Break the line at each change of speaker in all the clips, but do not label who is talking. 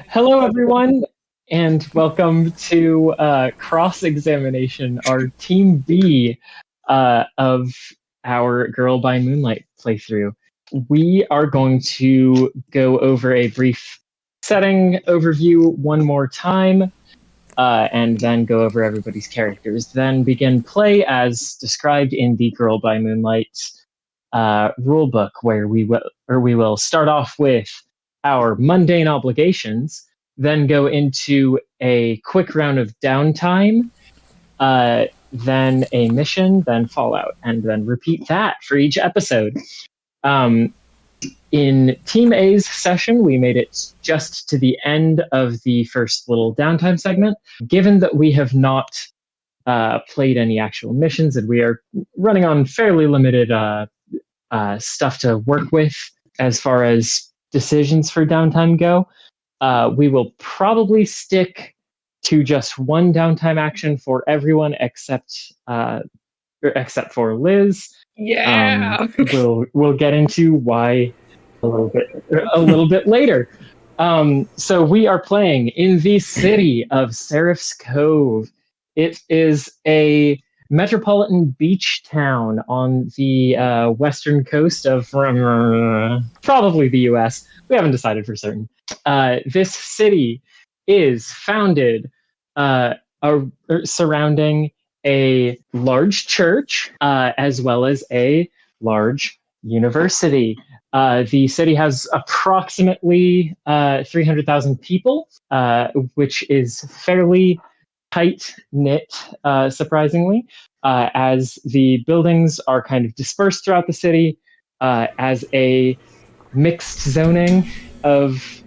Hello, everyone, and welcome to Cross Examination, our Team B of our Girl by Moonlight playthrough. We are going to go over a brief setting overview one more time, and then go over everybody's characters. Then begin play as described in the Girl by Moonlight rulebook, where we will start off with our mundane obligations, then go into a quick round of downtime, then a mission, then Fallout, and then repeat that for each episode. Um, in Team A's session, we made it just to the end of the first little downtime segment. Given that we have not played any actual missions and we are running on fairly limited stuff to work with as far as decisions for downtime go, we will probably stick to just one downtime action for everyone except for Liz.
Yeah.
We'll get into why a little bit later. So we are playing in the city of Seraph's Cove. It is a metropolitan beach town on the western coast of probably the U.S. We haven't decided for certain. This city is founded surrounding a large church as well as a large university. The city has approximately 300,000 people, which is fairly tight knit, surprisingly, as the buildings are kind of dispersed throughout the city as a mixed zoning of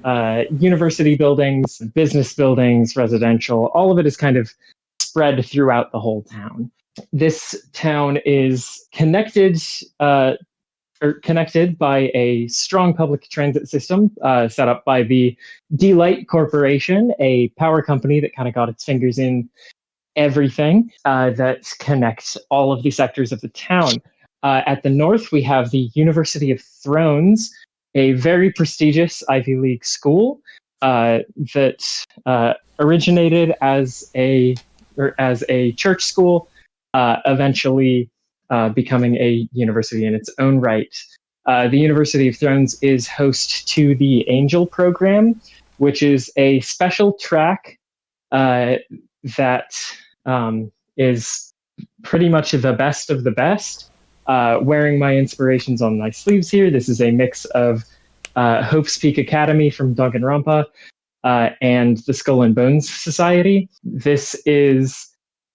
university buildings, business buildings, residential. All of it is kind of spread throughout the whole town. This town is connected by a strong public transit system set up by the D-Light Corporation, a power company that kind of got its fingers in everything that connects all of the sectors of the town. At the north, we have the University of Thrones, a very prestigious Ivy League school that originated as a church school, eventually becoming a university in its own right. The University of Thrones is host to the Angel program, which is a special track that is pretty much the best of the best. Wearing my inspirations on my sleeves here, this is a mix of Hope's Peak Academy from Danganronpa and the Skull and Bones Society. This is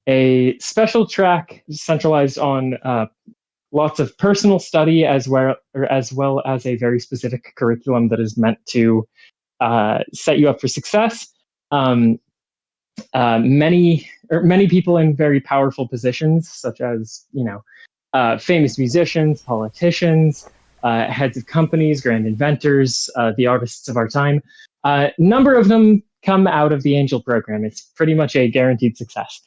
a special track centralized on lots of personal study as well as a very specific curriculum that is meant to set you up for success. Many people in very powerful positions, such as famous musicians, politicians, heads of companies, grand inventors, the artists of our time. Number of them come out of the Angel program. It's pretty much a guaranteed success.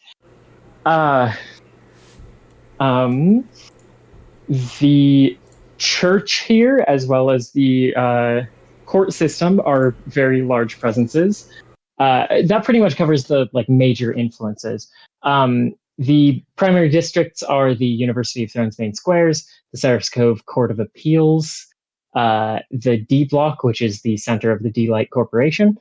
The church here, as well as the court system, are very large presences. That pretty much covers the major influences. The primary districts are the University of Thrones main squares, the Seraph's Cove Court of Appeals, the D Block, which is the center of the D-Light Corporation,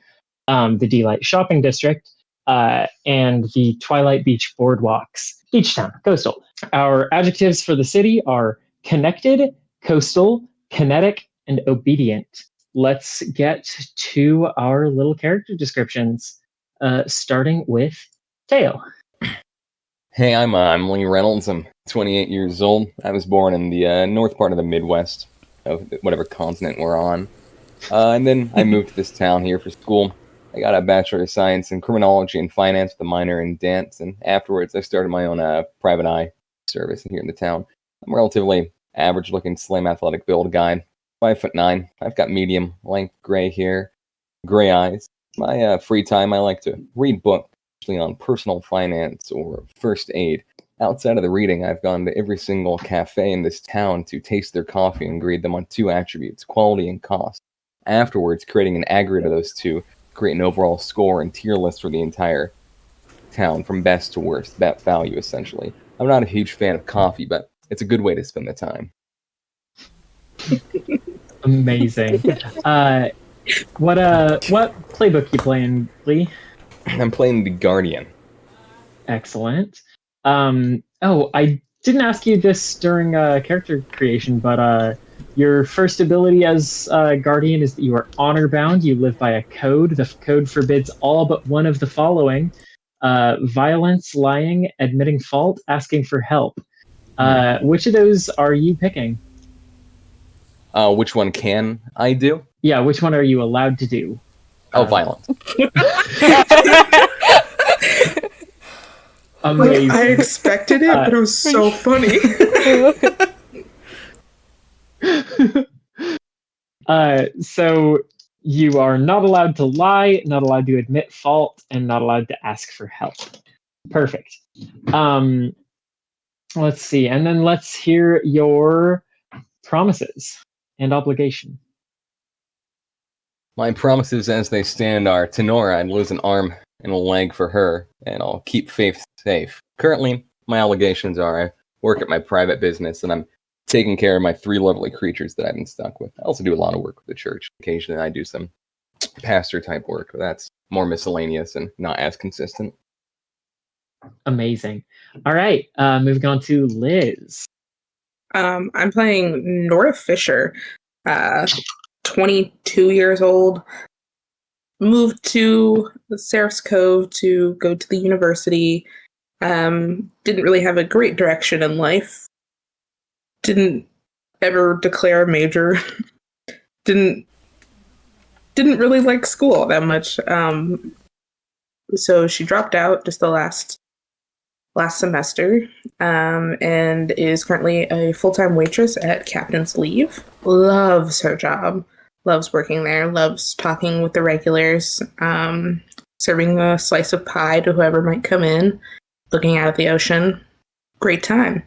the D-Light Shopping District, and the Twilight Beach Boardwalks. Beach Town, coastal. Our adjectives for the city are connected, coastal, kinetic, and obedient. Let's get to our little character descriptions, starting with Teo.
Hey, I'm Lee Reynolds. I'm 28 years old. I was born in the north part of the Midwest, of whatever continent we're on. And then I moved to this town here for school. I got a Bachelor of Science in Criminology and Finance with a minor in Dance, and afterwards I started my own private eye service here in the town. I'm a relatively average-looking, slim, athletic build guy, 5'9". I've got medium length gray hair, gray eyes. My free time, I like to read books, especially on personal finance or first aid. Outside of the reading, I've gone to every single cafe in this town to taste their coffee and grade them on two attributes, quality and cost. Afterwards, creating an aggregate of those two create an overall score and tier list for the entire town from best to worst, that value essentially. I'm not a huge fan of coffee, but it's a good way to spend the time.
Amazing. What playbook you playing, Lee?
I'm playing the Guardian.
Excellent. I didn't ask you this during character creation, but your first ability as Guardian is that you are honor bound. You live by a code. The code forbids all but one of the following: violence, lying, admitting fault, asking for help. Which of those are you picking?
Which one can I do?
Yeah, which one are you allowed to do?
Violence.
Amazing.
I expected it, but it was so funny.
So you are not allowed to lie, not allowed to admit fault, and not allowed to ask for help. Perfect. Let's see, and then let's hear your promises and obligation.
My promises as they stand are to Nora, I'd lose an arm and a leg for her, and I'll keep Faith safe. Currently, my obligations are I work at my private business, and I'm taking care of my 3 lovely creatures that I've been stuck with. I also do a lot of work with the church. Occasionally, I do some pastor-type work, but that's more miscellaneous and not as consistent.
Amazing. All right, moving on to Liz.
I'm playing Nora Fisher, 22 years old. Moved to Seraph's Cove to go to the university. Didn't really have a great direction in life. Didn't ever declare a major. Didn't really like school that much. So she dropped out just the last semester, and is currently a full-time waitress at Captain's Leave. Loves her job. Loves working there. Loves talking with the regulars. Serving a slice of pie to whoever might come in. Looking out at the ocean. Great time.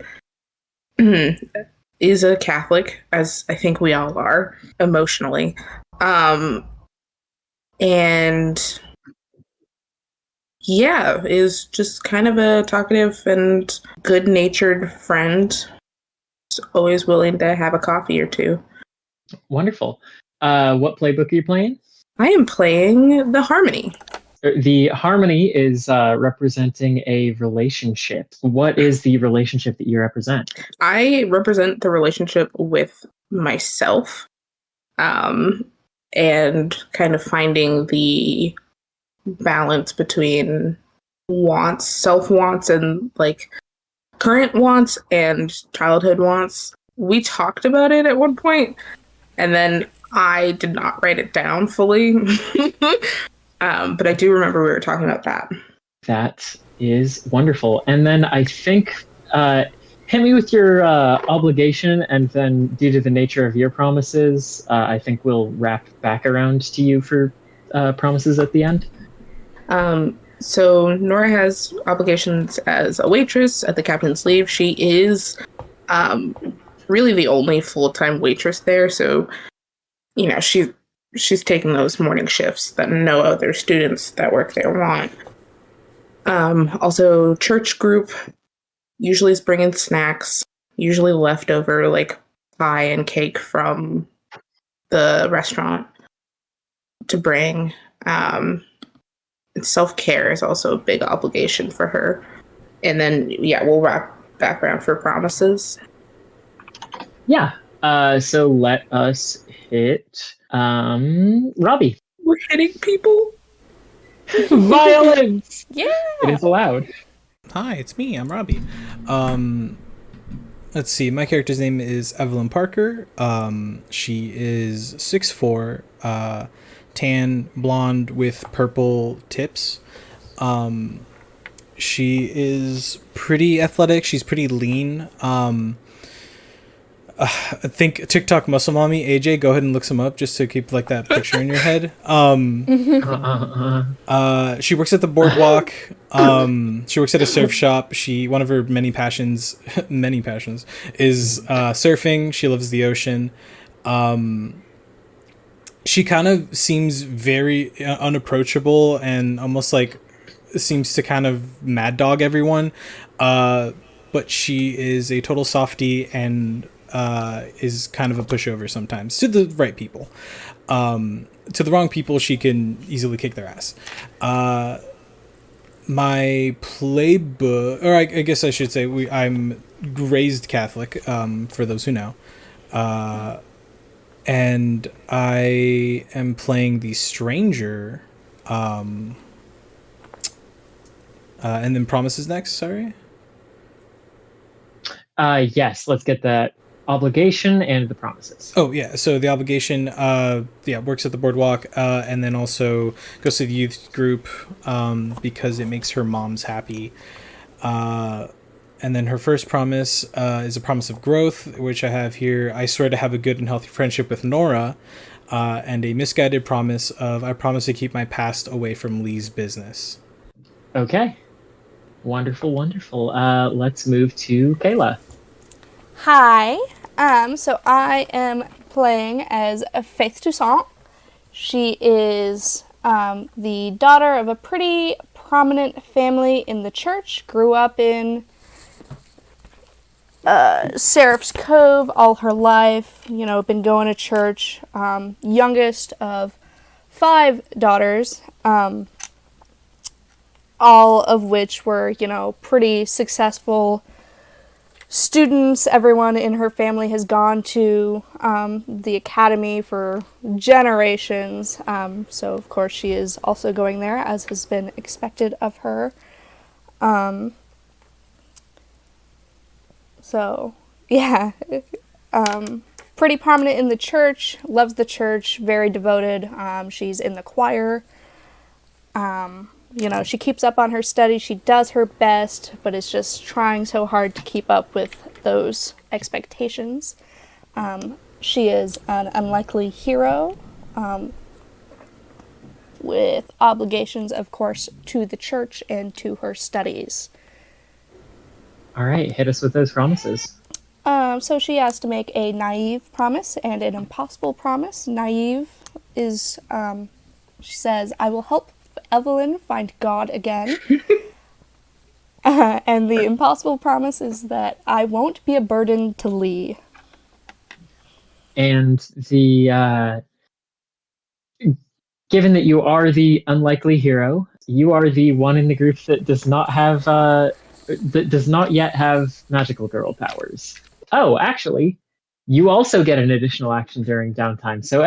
Is a Catholic, as I think we all are, emotionally. And yeah, is just kind of a talkative and good-natured friend. Just always willing to have a coffee or two.
Wonderful. What playbook are you playing?
I am playing the Harmony.
The Harmony is representing a relationship. What is the relationship that you represent?
I represent the relationship with myself, and kind of finding the balance between wants, self-wants, and like current wants and childhood wants. We talked about it at one point, and then I did not write it down fully. But I do remember we were talking about that.
That is wonderful. And then I think hit me with your obligation, and then due to the nature of your promises, I think we'll wrap back around to you for promises at the end.
So Nora has obligations as a waitress at the Captain's Leave. She is really the only full-time waitress there, so you know she's taking those morning shifts that no other students that work there want. Also, church group usually is bringing snacks, usually leftover like pie and cake from the restaurant to bring. Self-care is also a big obligation for her. And then, yeah, we'll wrap back around for promises.
Yeah. So let us hit Robbie.
We're hitting people.
Violence!
Yeah.
It is allowed.
Hi, it's me. I'm Robbie. Let's see. My character's name is Evelyn Parker. She is 6'4", tan, blonde with purple tips. She is pretty athletic. She's pretty lean. I think TikTok Muscle Mommy, AJ, go ahead and look some up just to keep like that picture in your head. She works at the boardwalk. She works at a surf shop. One of her many passions is surfing. She loves the ocean. She kind of seems very unapproachable and almost like seems to kind of mad dog everyone. But she is a total softie and is kind of a pushover sometimes to the right people. To the wrong people, she can easily kick their ass. My playbook, or I guess I should say, I'm raised Catholic, for those who know. And I am playing the stranger. And then Promises next, sorry?
Yes, let's get that obligation and the promises.
Oh, yeah. So the obligation, works at the boardwalk, and then also goes to the youth group because it makes her moms happy. And then her first promise is a promise of growth, which I have here. I swear to have a good and healthy friendship with Nora, and a misguided promise of I promise to keep my past away from Lee's business.
Okay. Wonderful, wonderful. Let's move to Kayla.
Hi. So I am playing as Faith Toussaint. She is the daughter of a pretty prominent family in the church. Grew up in Seraph's Cove all her life. You know, been going to church. Youngest of 5 daughters. All of which were, you know, pretty successful students. Everyone in her family has gone to the academy for generations. So, of course, she is also going there, as has been expected of her. So, yeah. Pretty prominent in the church, loves the church, very devoted. She's in the choir. You know, she keeps up on her studies, she does her best, but is just trying so hard to keep up with those expectations. She is an unlikely hero, with obligations, of course, to the church and to her studies.
All right, hit us with those promises.
So she has to make a naive promise and an impossible promise. Naive is, she says, I will help Evelyn find God again. And the impossible promise is that I won't be a burden to Lee.
And the given that you are the unlikely hero, you are the one in the group that does not have that does not yet have magical girl powers. Oh, actually, you also get an additional action during downtime. So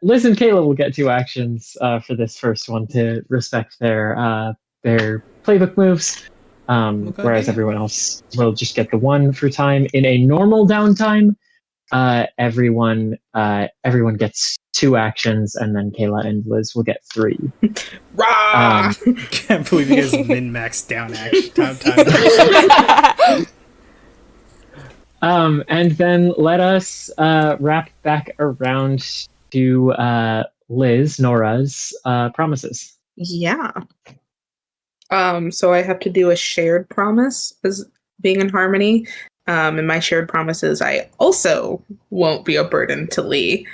Liz and Kayla will get 2 actions for this first one to respect their playbook moves, whereas everyone else will just get the 1 for time. In a normal downtime, everyone gets 2 actions, and then Kayla and Liz will get 3.
Rah!
Can't believe you guys min-maxed down action time.
And then let us wrap back around to Liz, Nora's promises.
Yeah. So I have to do a shared promise as being in harmony. And my shared promise is I also won't be a burden to Lee.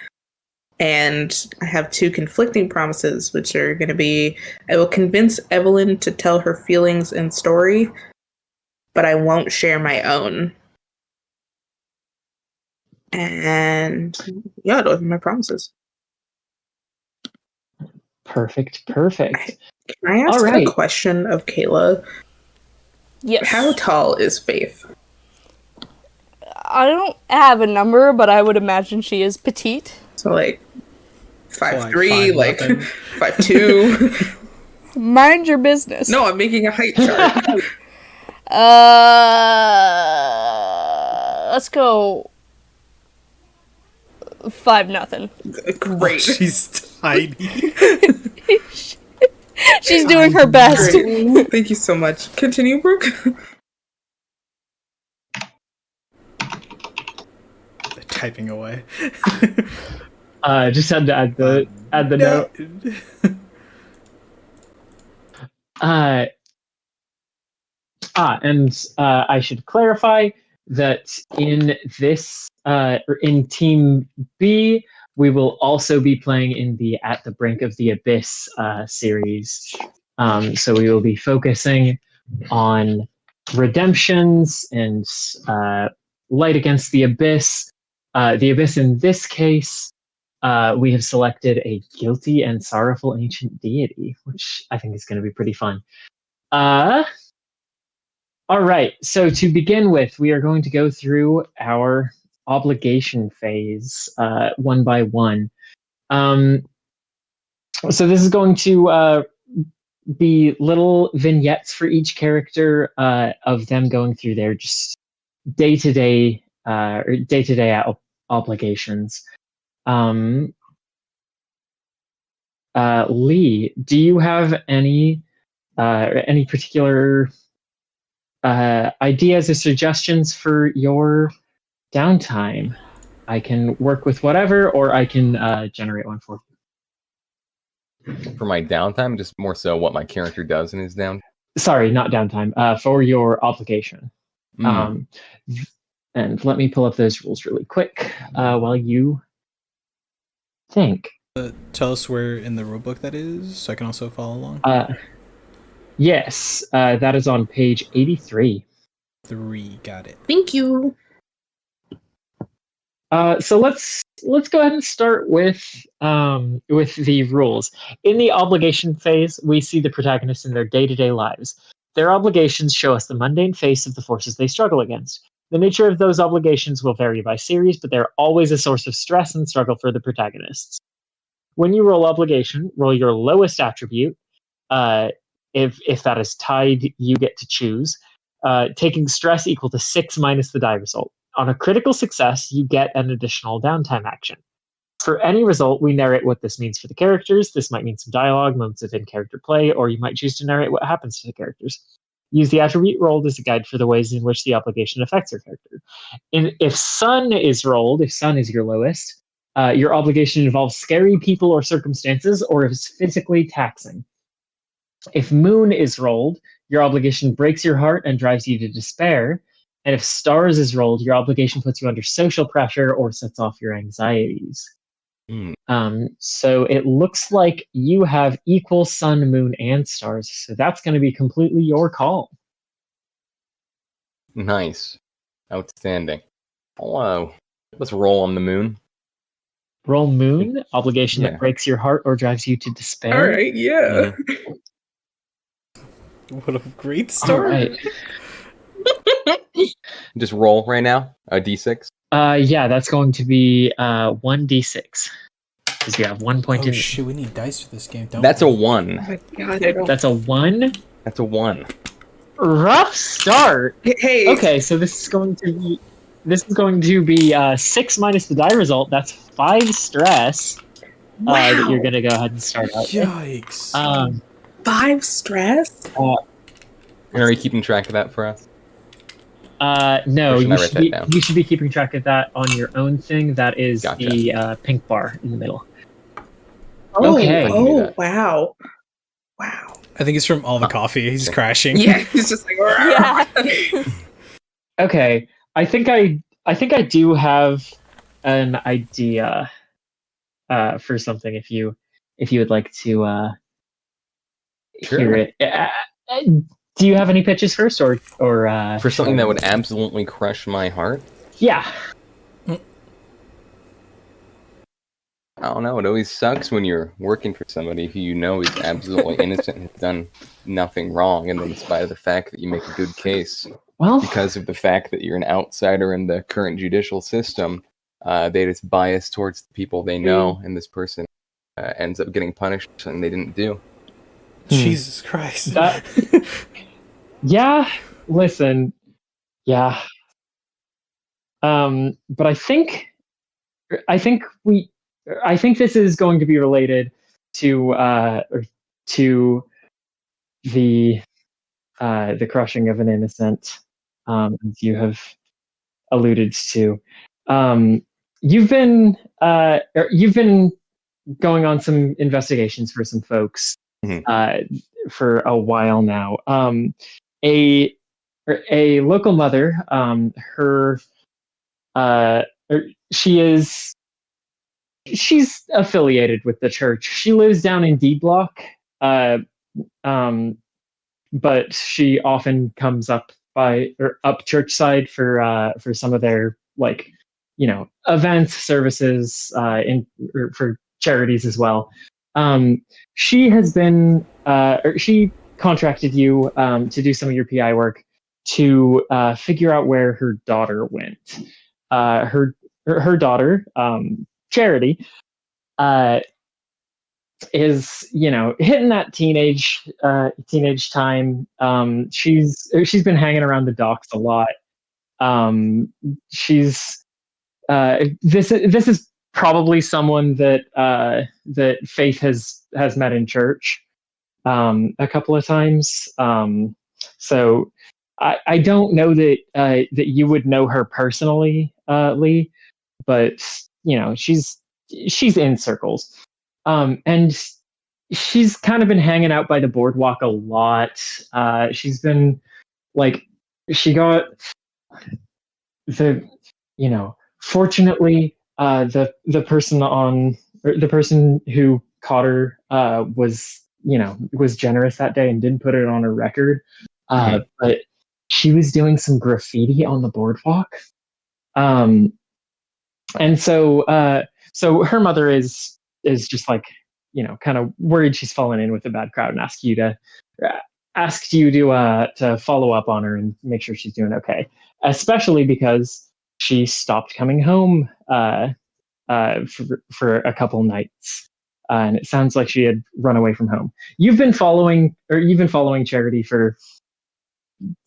And I have 2 conflicting promises, which are going to be, I will convince Evelyn to tell her feelings and story, but I won't share my own. And yeah, those are my promises.
Perfect.
Can I ask a question of Kayla?
Yes.
How tall is Faith?
I don't have a number, but I would imagine she is petite.
So like 5'3", like 5'2".
Mind your business.
No, I'm making a height chart.
Let's go 5-0.
Great.
She's tiny.
She's doing her best.
Great. Thank you so much. Continue, Brooke.
Typing away.
Just had to add the note. And I should clarify that in this in Team B, we will also be playing in the At the Brink of the Abyss series. So we will be focusing on redemptions and light against the abyss. The abyss in this case, we have selected a guilty and sorrowful ancient deity, which I think is going to be pretty fun. All right, so to begin with, we are going to go through our obligation phase one by one. So this is going to be little vignettes for each character of them going through their just day-to-day obligations. Lee, do you have any particular ideas or suggestions for your downtime? I can work with whatever, or I can generate one for you.
For my downtime, just more so what my character does in his downtime.
Sorry, not downtime. For your obligation. And let me pull up those rules really quick while you think.
Tell us where in the rulebook that is, so I can also follow along.
Yes, that is on page 83.
3, got it.
Thank you.
So let's go ahead and start with the rules. In the obligation phase, we see the protagonists in their day-to-day lives. Their obligations show us the mundane face of the forces they struggle against. The nature of those obligations will vary by series, but they're always a source of stress and struggle for the protagonists. When you roll obligation, roll your lowest attribute. If that is tied, you get to choose. Taking stress equal to 6 minus the die result. On a critical success, you get an additional downtime action. For any result, we narrate what this means for the characters. This might mean some dialogue, moments of in-character play, or you might choose to narrate what happens to the characters. Use the attribute rolled as a guide for the ways in which the obligation affects your character. If Sun is rolled, if Sun is your lowest, your obligation involves scary people or circumstances, or is physically taxing. If Moon is rolled, your obligation breaks your heart and drives you to despair. And if Stars is rolled, your obligation puts you under social pressure or sets off your anxieties. So it looks like you have equal Sun, Moon, and Stars. So that's going to be completely your call.
Nice. Outstanding. Let's roll on the Moon.
Roll Moon, obligation that breaks your heart or drives you to despair.
All right, yeah.
What a great start.
All right.
Just roll right now. A d6.
Yeah, that's going to be 1d6. Because you have 1 point in.
Shit, we need dice for this game, don't
That's
we?
a 1.
Oh my God, I don't...
That's a 1?
That's a 1.
Rough start.
Hey.
Okay, so this is going to be 6 minus the die result. That's 5 stress.
Wow.
That you're gonna go ahead and start out.
Yikes.
5 stress?
And are you keeping track of that for us?
No,
Or should I write that down?
you should be keeping track of that on your own thing. That is
Gotcha.
the pink bar in the middle.
Oh,
Okay.
oh, wow. Wow.
I think it's from all the coffee. He's crashing.
Yeah, he's just like,
Yeah.
Okay, I think I do have an idea for something. If you would like to hear it. Do you have any pitches first, or
For something that would absolutely crush my heart?
Yeah.
I don't know. It always sucks when you're working for somebody who you know is absolutely innocent and has done nothing wrong, and then in spite of the fact that you make a good case,
Well,
because of the fact that you're an outsider in the current judicial system, they just bias towards the people they know, and this person ends up getting punished for something they didn't do.
Jesus Christ.
Yeah. Listen. Yeah. But I think this is going to be related to the crushing of an innocent, as you have alluded to. You've been going on some investigations for some folks for a while now. A local mother, she she's affiliated with the church. She lives down in D Block, but she often comes up up church side for some of their events, services, for charities as well. She has been she contracted you to do some of your PI work to figure out where her daughter went. Her daughter, Charity, is hitting that teenage time. She's been hanging around the docks a lot. She's this is probably someone that Faith has met in church a couple of times. So I don't know that you would know her personally, Lee, but she's in circles. And she's kind of been hanging out by the boardwalk a lot. She's been she got fortunately, the person who caught her was generous that day and didn't put it on her record. But she was doing some graffiti on the boardwalk. And so her mother is just kind of worried she's fallen in with a bad crowd and asked you to follow up on her and make sure she's doing okay, especially because she stopped coming home for a couple nights, and it sounds like she had run away from home. You've been following Charity for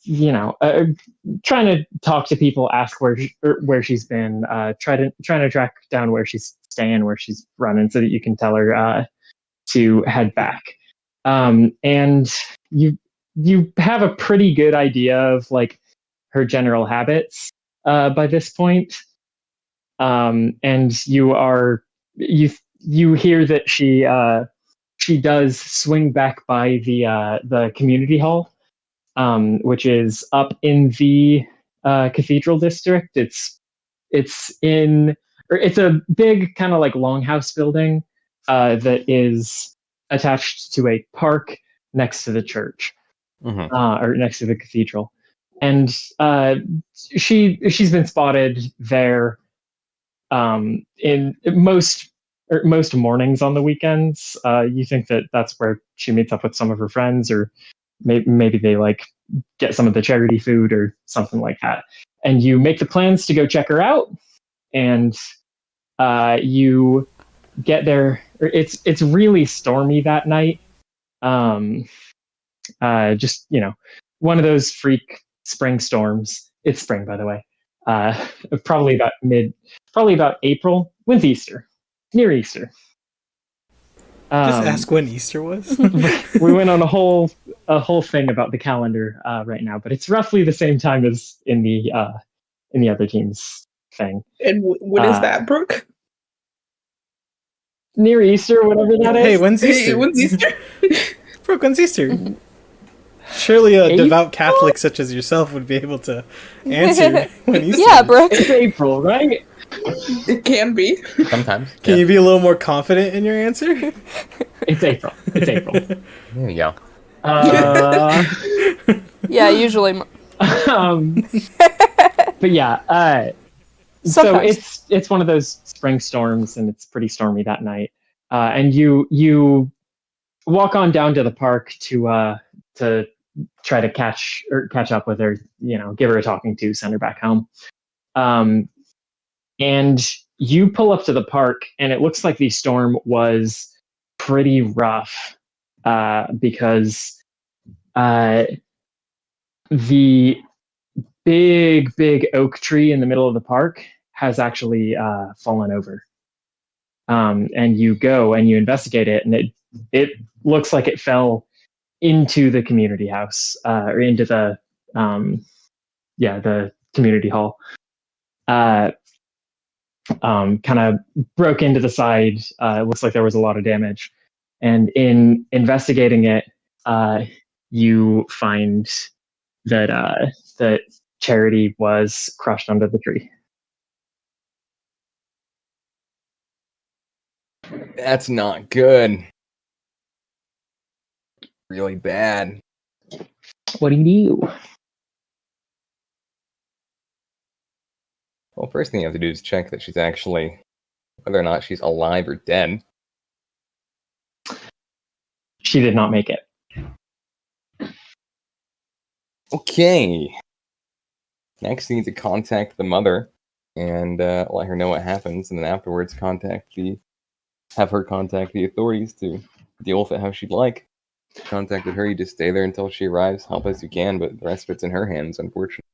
trying to talk to people, ask where she's been, trying to track down where she's staying, where she's running, so that you can tell her to head back. And you have a pretty good idea of her general habits by this point. And you hear that she does swing back by the community hall, which is up in the cathedral district. It's a big kind of longhouse building that is attached to a park next to the church, or next to the cathedral. And she's been spotted there in most mornings on the weekends. You think that's where she meets up with some of her friends, or maybe they get some of the charity food or something like that. And you make the plans to go check her out, and you get there. It's really stormy that night. Just one of those freak spring storms. It's spring, by the way. Probably about April. When's Easter? Near Easter.
Just ask when Easter was.
We went on a whole thing about the calendar right now, but it's roughly the same time as in the other team's thing.
And when is that, Brooke?
Near Easter, whatever that is.
Hey, when's Easter?
When's Easter?
Brooke, when's Easter? Surely a devout Catholic such as yourself would be able to answer when Easter
Yeah,
is.
Brooke.
It's April, right?
It can be.
Sometimes.
Can you be a little more confident in your answer?
It's April. It's April.
There you go.
Yeah, usually.
But yeah, so
Sometimes.
it's one of those spring storms, and it's pretty stormy that night. And you walk on down to the park to try to catch up with her, give her a talking to, send her back home. And you pull up to the park, and it looks like the storm was pretty rough, because the big oak tree in the middle of the park has actually fallen over. And you go and you investigate it, and it looks like it fell into the community house, or into the community hall. Kind of broke into the side. It looks like there was a lot of damage. And in investigating it, you find that Charity was crushed under the tree.
That's not good. Really bad.
What do you do?
Well, first thing you have to do is check that she's actually, whether or not she's alive or dead.
She did not make it.
Okay. Next, you need to contact the mother and let her know what happens, and then afterwards have her contact the authorities to deal with it how she'd like. Contacted her, you just stay there until she arrives, help as you can, but the rest of it's in her hands, unfortunately.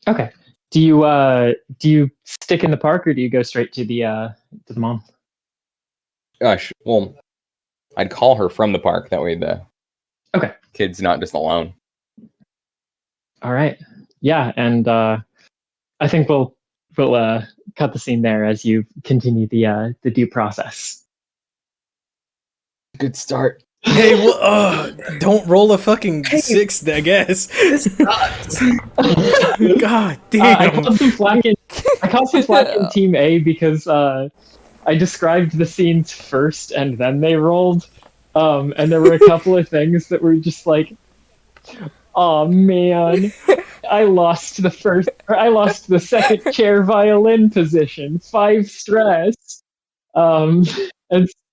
Okay. Do you stick in the park or do you go straight to the mom?
Well, I'd call her from the park, that way the
Okay.
kid's not just alone.
All right. Yeah, and I think we'll cut the scene there as you continue the due process.
Good start.
Hey, don't roll a fucking 6, I guess.
This sucks.
God
I
damn.
called some flack in Team A because I described the scenes first and then they rolled. And there were a couple of things that were just like, oh man, I lost the second chair violin position, 5 stress. And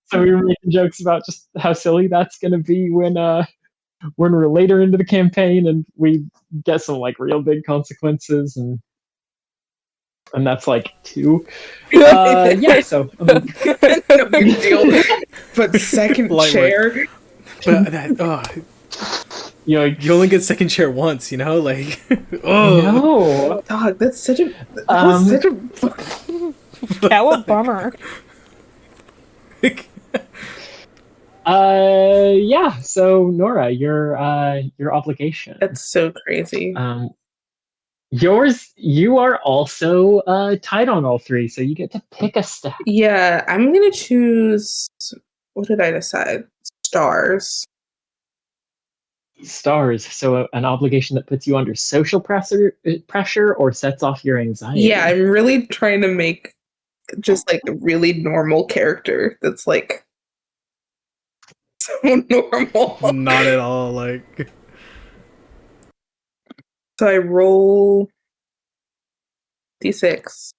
so we were making jokes about just how silly that's going to be when we're later into the campaign and we get some like real big consequences and that's like 2. Yeah, so
No big deal. But second
Light
chair.
But that,
you know,
you only get second chair once, you know? Like,
no.
Dog, that's such a. That was such a.
How a bummer.
Yeah. So Nora, your obligation.
That's so crazy.
You are also tied on all 3, so you get to pick a stat.
Yeah, I'm gonna choose. What did I decide? Stars.
Stars. So an obligation that puts you under social pressure or sets off your anxiety.
Yeah, I'm really trying to make just like a really normal character that's like so normal.
Not at all, like.
So I roll d6.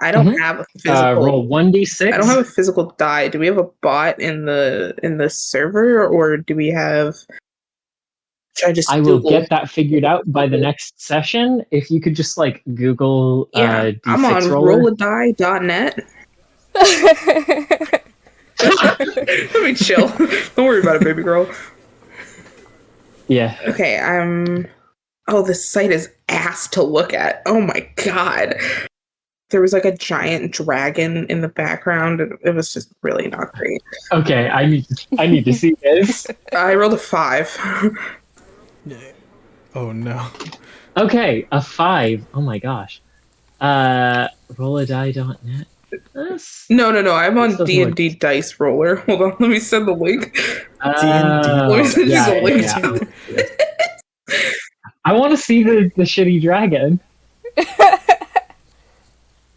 I don't have a physical.
Roll 1d6.
I don't have a physical die. Do we have a bot in the server, or do we have? Should I just?
I will
Google?
get that figured out by the next session. If you could just like Google
Yeah,
D6
I'm on
roller.
rolladie.net. Let me chill. Don't worry about it, baby girl.
Yeah.
Okay, Oh, this site is ass to look at. Oh my god. There was like a giant dragon in the background, and it was just really not great.
Okay, I need to see this.
I rolled a 5.
Oh no.
Okay, a 5. Oh my gosh. Rolladie.net.
No. I'm on
This doesn't
D&D Dice Roller. Hold on, let me send the link.
Oh,
Let me send you
yeah,
the link.
yeah. I want to see the shitty dragon.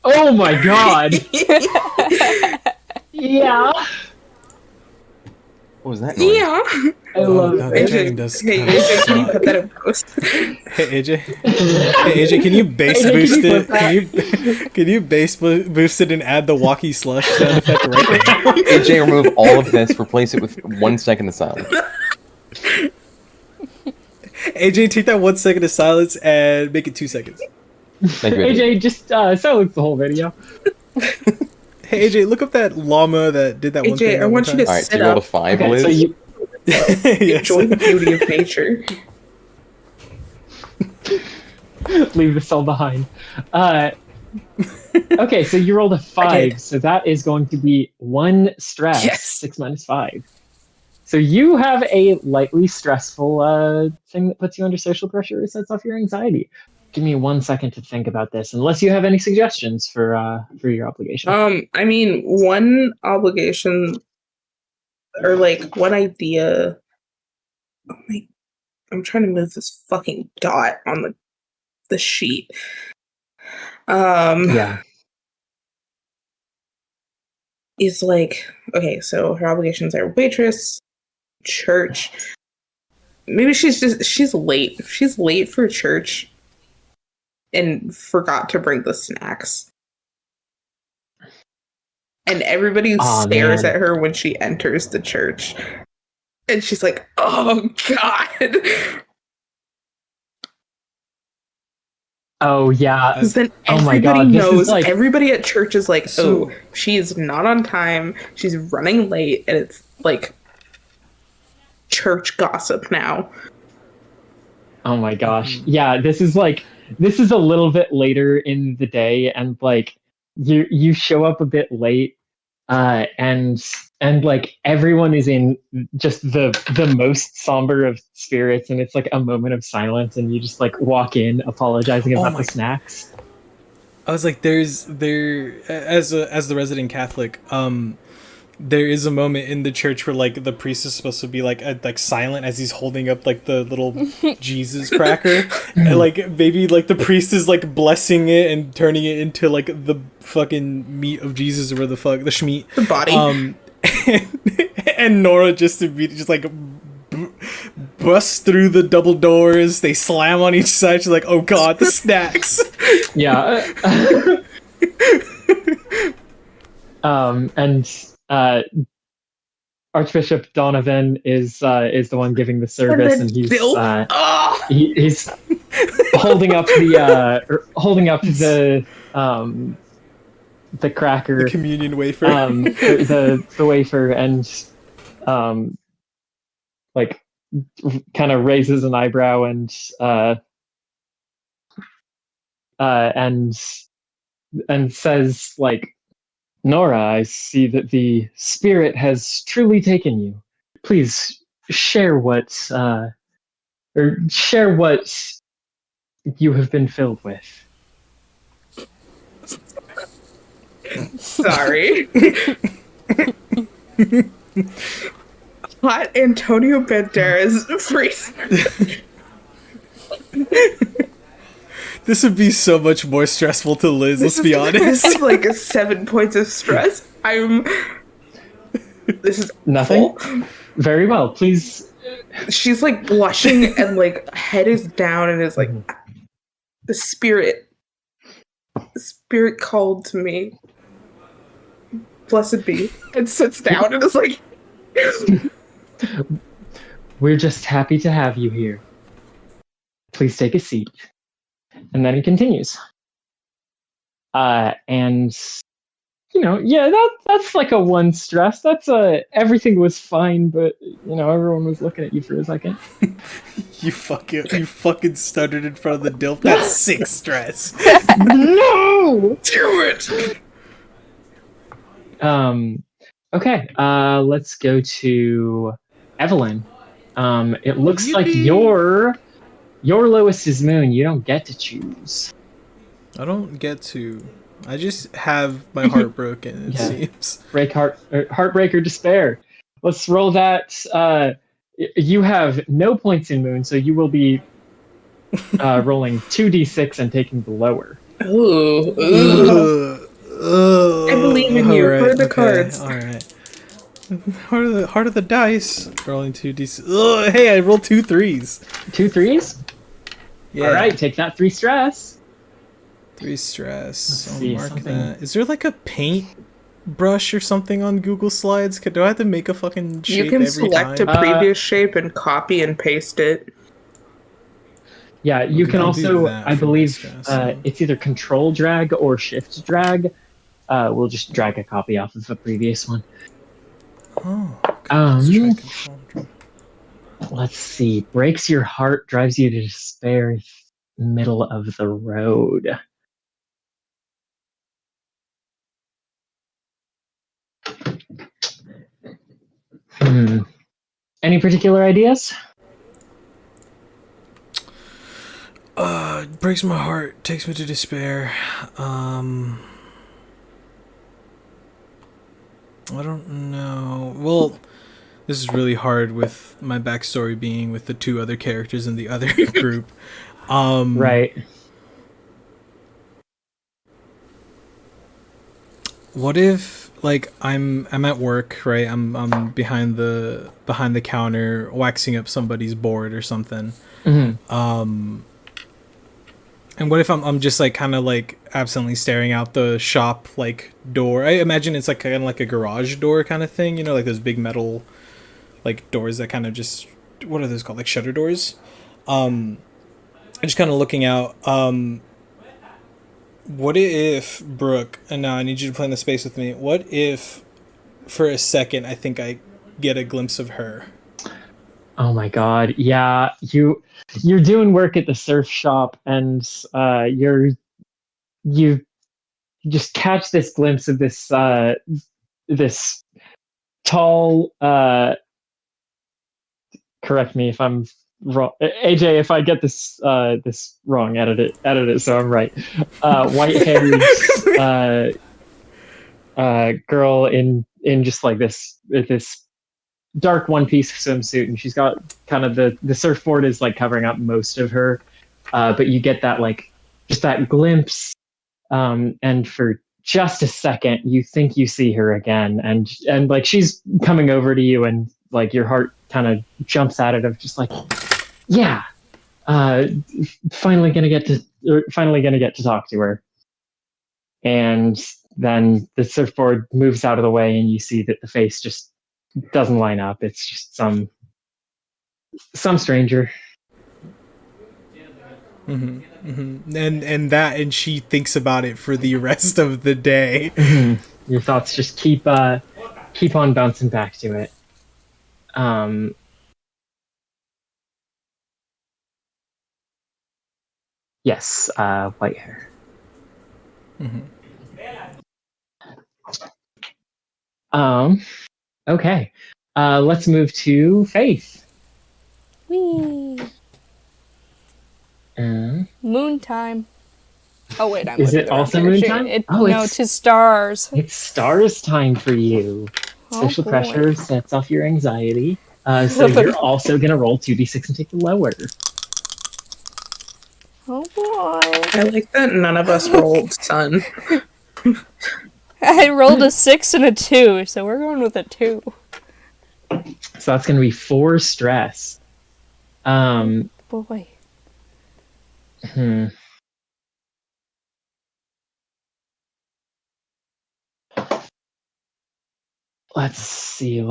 Oh my god. Yeah.
What was that noise?
Yeah.
I love
no,
it.
that dragon does
Hey,
kinda
AJ, can you
suck.
put that in post?
Hey AJ. Hey AJ, can you bass
AJ,
boost
can you
it? Can you bass boost it and add the walkie slush sound effect right now?
AJ, remove all of this, replace it with 1 second of silence.
AJ, take that 1 second of silence and make it 2 seconds.
Thank you, AJ.
AJ, just silence the whole video.
Hey AJ, look up that llama that did that one thing.
AJ, I
that one
want you
time.
to
Alright, so
sit
you rolled a
up.
5,
Okay,
Liz?
so you
Yes.
Enjoy the beauty of nature.
leave this all behind. Okay, so you rolled a 5, so that is going to be 1 stress.
Yes.
6 minus 5. So you have a lightly stressful thing that puts you under social pressure or sets off your anxiety. Give me 1 second to think about this, unless you have any suggestions for your obligation.
I mean, one obligation or like one idea. Oh my! I'm trying to move this fucking dot on the sheet.
Yeah.
is like, okay, so her obligations are waitress, church. Maybe she's late. She's late for church and forgot to bring the snacks. And everybody stares at her when she enters the church. And she's like, oh, God.
Oh, yeah.
Because then
Oh my
everybody
God, this is
knows,
like-
everybody at church is like, oh, she's not on time. She's running late. And it's like church gossip now.
Oh my gosh. Yeah, this is a little bit later in the day, and like you show up a bit late, and like everyone is in just the most somber of spirits, and it's like a moment of silence, and you just like walk in apologizing about the snacks.
I was like, as the resident Catholic, there is a moment in the church where like the priest is supposed to be like silent as he's holding up like the little Jesus cracker, and like maybe like the priest is like blessing it and turning it into like the fucking meat of Jesus, or where the fuck the schmeat,
The body.
and Nora just immediately just like busts through the double doors. They slam on each side. She's like, oh God, the snacks.
Yeah. And Archbishop Donovan is the one giving the service, and he's he's holding up the cracker,
The communion wafer.
the wafer, and like kind of raises an eyebrow and says like, Nora, I see that the spirit has truly taken you. Please share what you have been filled with.
Sorry. Hot Antonio Banderas freezer.
This would be so much more stressful to Liz, let's be honest.
This is like 7 points of stress. This is
Nothing?
full.
Very well. Please.
She's like blushing and like head is down and is like, the spirit called to me. Blessed be. And sits down and is like,
We're just happy to have you here. Please take a seat. And then he continues. And that's like a 1 stress. That's everything was fine, but everyone was looking at you for a second.
You fucking stuttered in front of the DILF. That's 6 stress.
No!
do it.
Okay, let's go to Evelyn. It looks like your lowest is Moon. You don't get to choose.
I don't get to. I just have my heart broken, it seems.
Heartbreaker Despair. Let's roll that. You have no points in Moon, so you will be rolling 2d6 and taking the lower.
Ooh. I believe in you. What are the cards?
All right. Heart of the dice. Rolling 2d6. Oh, hey, I rolled 2 3s.
2 3s?
Yeah.
All right, take that 3 stress.
3 stress.
Let's
I'll
see,
mark
something-
that. Is there like a paint brush or something on Google Slides? Do I have to make a fucking shape
You can
every
select
time?
a previous shape and copy and paste it.
Yeah, you
Okay,
can
I'll do
also,
that
I
for my
believe,
stress, yeah.
it's either control drag or shift drag. We'll just drag a copy off of the previous one.
Oh, okay. Let's try control.
Let's see. Breaks your heart, drives you to despair, middle of the road. Any particular ideas?
It breaks my heart, takes me to despair. I don't know. Well, this is really hard with my backstory being with the 2 other characters in the other group.
Right.
What if like I'm at work, right? I'm behind the counter waxing up somebody's board or something.
Mm-hmm.
And what if I'm just like kind of like absently staring out the shop like door? I imagine it's like kind of like a garage door kind of thing, you know, like those big metal like doors that kind of just, what are those called? Like shutter doors. I'm just kind of looking out. What if Brooke, and now I need you to play in the space with me. What if for a second I think I get a glimpse of her?
Oh my God. Yeah, you're doing work at the surf shop, and you just catch this glimpse of this tall. Correct me if I'm wrong, AJ. If I get this wrong, edit it so I'm right. White-haired uh, girl in just like this dark one piece swimsuit, and she's got kind of the surfboard is like covering up most of her, but you get that like just that glimpse, and for just a second you think you see her again, and like she's coming over to you, and like your heart kind of jumps at it of just like, yeah, uh finally gonna get to talk to her. And then the surfboard moves out of the way, and you see that the face just doesn't line up. It's just some stranger.
And she thinks about it for the rest of the day.
Your thoughts just keep on bouncing back to it. Yes, white hair. Okay. Let's move to Faith.
Whee! Moon time. Oh wait, I'm
Is
looking
it
around
also
here.
moon
Shoot,
time?
No, to stars.
It's stars time for you.
Oh,
Social
boy.
pressure sets off your anxiety. So you're also gonna roll 2d6 and take the lower.
Oh boy.
I like that none of us rolled sun.
I rolled a 6 and a 2, so we're going with a 2.
So that's gonna be 4 stress.
Boy.
Let's see.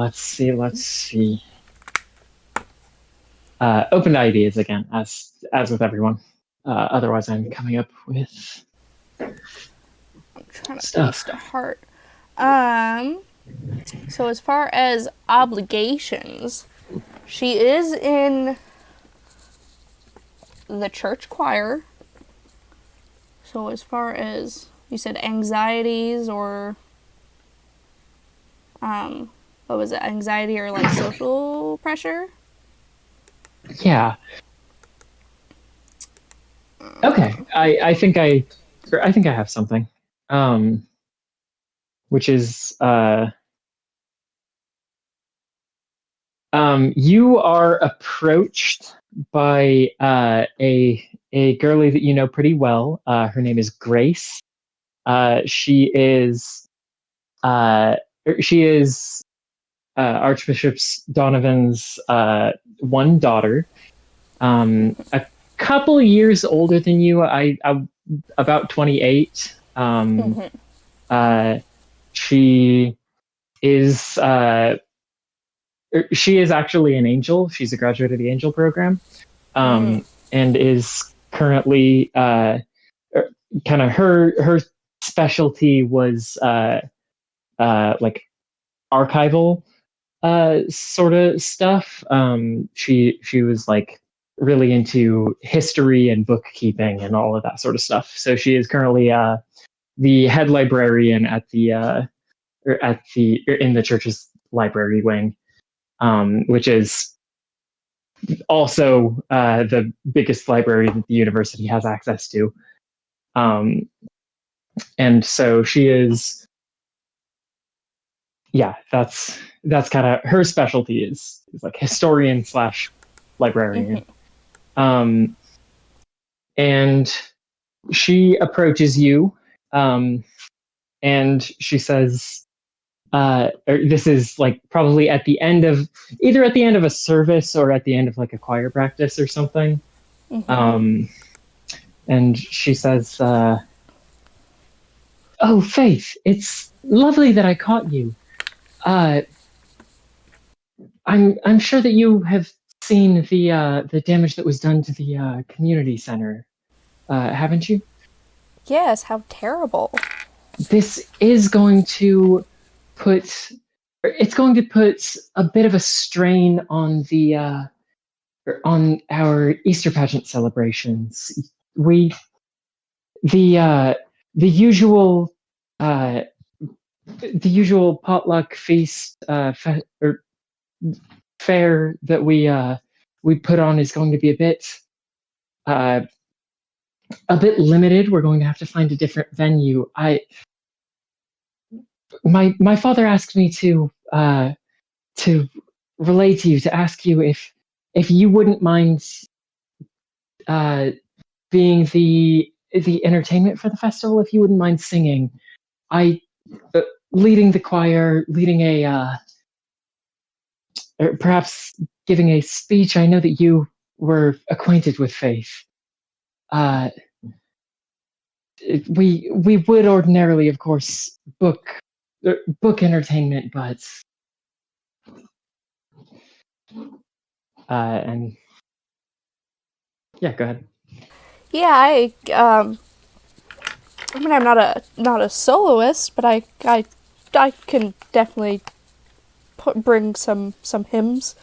Open to ideas again, as with everyone. Otherwise, I'm coming up with
I'm trying to
stuff.
place to heart. So as far as obligations, she is in the church choir. So as far as you said anxieties or what was it, anxiety or like social pressure?
Yeah. Okay. I think I have something. Which is you are approached by a girlie that you know pretty well. Her name is Grace. She is Archbishop Donovan's one daughter. A couple years older than you. I about 28. She is actually an angel. She's a graduate of the angel program, and is currently kind of her specialty was like archival sort of stuff. She was like really into history and bookkeeping and all of that sort of stuff. So she is currently the head librarian in the church's library wing, which is also the biggest library that the university has access to. And so she is, yeah, that's kind of her specialty is like historian / librarian. And she approaches you, and she says, this is like probably at the end of either at the end of a service or at the end of like a choir practice or something. And she says, "Oh, Faith, it's lovely that I caught you. I'm sure that you have seen the damage that was done to the community center, haven't you?
Yes, how terrible.
This is going to put a bit of a strain on on our Easter pageant celebrations. The usual potluck feast or fair that we put on is going to be a bit limited. We're going to have to find a different venue. My father asked me to relay to you, to ask you if you wouldn't mind being the entertainment for the festival, if you wouldn't mind singing. Leading the choir, leading or perhaps giving a speech. I know that you were acquainted with Faith. We would ordinarily, of course, book entertainment, but and yeah, go ahead.
Yeah, I mean, I'm not a soloist, but I can definitely bring some hymns.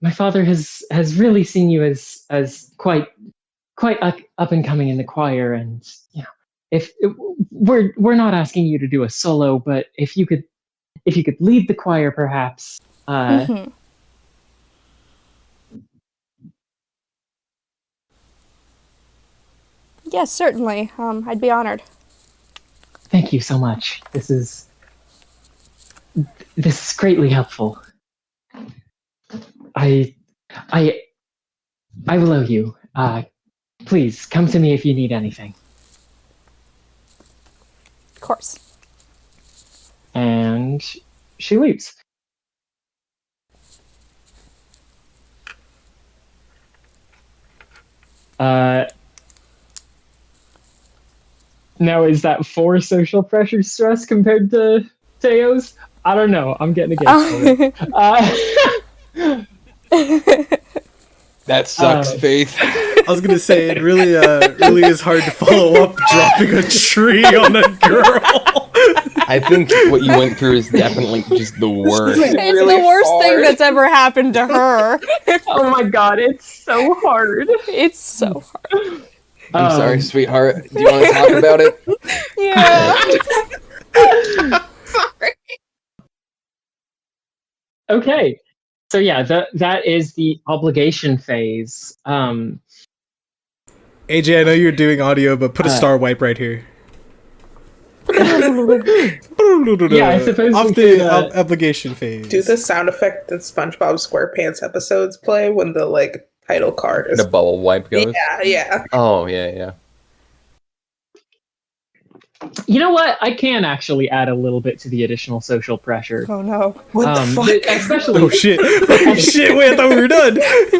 My father has really seen you as quite up and coming in the choir, and you know, if we're not asking you to do a solo, but if you could lead the choir, perhaps.
Yes, certainly. I'd be honored.
Thank you so much. This is greatly helpful. I will owe you. Please come to me if you need anything.
Of course.
And she leaves. Now, is that 4 social pressure stress compared to Teo's? I don't know. I'm getting against it.
That sucks, Faith.
I was gonna say it really is hard to follow up dropping a tree on a girl.
I think what you went through is definitely just the worst.
It's really the worst thing that's ever happened to her.
Oh my god, it's so hard.
It's so hard.
I'm sorry, sweetheart. Do you want to talk about it?
Yeah.
Sorry.
Okay. So yeah, that is the obligation phase.
AJ, I know you're doing audio, but put a star wipe right here.
Yeah, I suppose
off
we
the
could,
obligation phase.
Do the sound effect that SpongeBob SquarePants episodes play when the like title card is
The bubble wipe goes?
Yeah.
Oh, yeah.
You know what? I can actually add a little bit to the additional social pressure.
Oh no.
What the fuck?
Especially.
Oh shit! Oh shit! Wait, I thought we were done.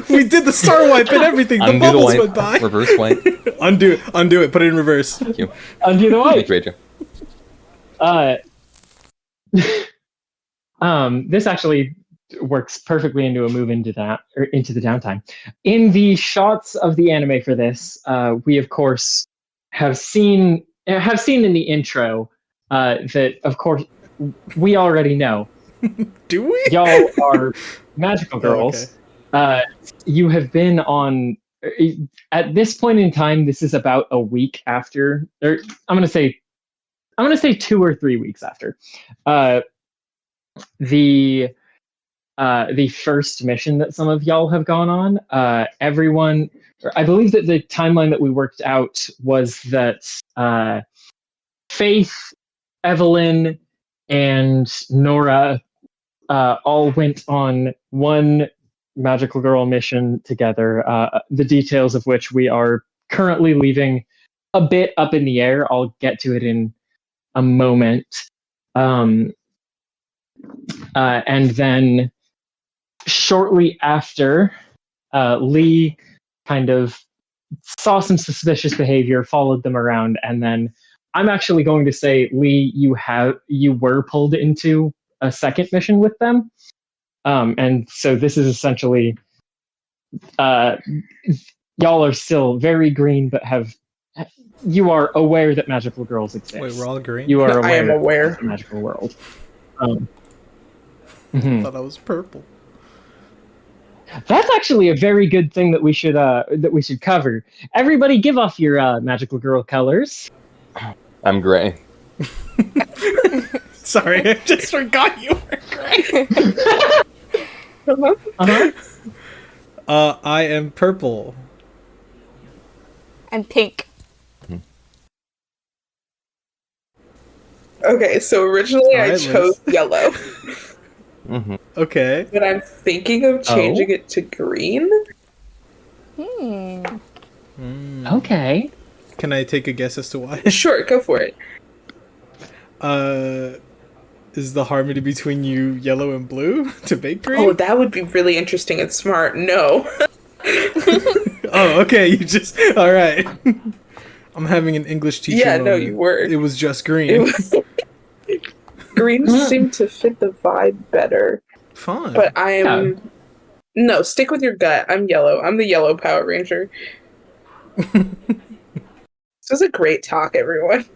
We did the star wipe and everything. The
Undo
bubbles
the
went by.
wipe. Reverse wipe.
Undo it. Put it in reverse.
Thank you.
Undo the wipe.
Thank you, Rachel.
This actually works perfectly into a move into that, or into the downtime. In the shots of the anime for this, we of course have seen in the intro that of course we already know.
Do we?
Y'all are magical girls.
Oh, okay.
You have been on. At this point in time, this is about a week after, or I'm gonna say 2 or 3 weeks after the first mission that some of y'all have gone on. Everyone, I believe that the timeline that we worked out was that Faith, Evelyn, and Nora all went on one magical girl mission together, the details of which we are currently leaving a bit up in the air. I'll get to it in a moment. And then shortly after, Lee kind of saw some suspicious behavior, followed them around, and then I'm actually going to say, Lee, you were pulled into a second mission with them. And so this is essentially, y'all are still very green, but you are aware that magical girls exist.
Wait, we're all green?
You are
I am aware
of the magical world.
I thought I was purple.
That's actually a very good thing that we should cover. Everybody, give off your magical girl colors.
I'm gray.
Sorry, I just forgot you were gray.
Uh-huh.
I am purple.
And pink.
Okay, so originally I
Alright,
chose yellow,
Mm-hmm.
Okay.
but I'm thinking of changing it to green.
Okay.
Can I take a guess as to why?
Sure, go for it.
Is the harmony between you yellow and blue to make green?
Oh, that would be really interesting and smart. No.
Oh, okay. You just all right. I'm having an English teacher.
Yeah, no,
moment.
you were.
It was just green.
It was green seemed to fit the vibe better.
Fun.
But no, stick with your gut. I'm yellow. I'm the yellow Power Ranger. This was a great talk, everyone.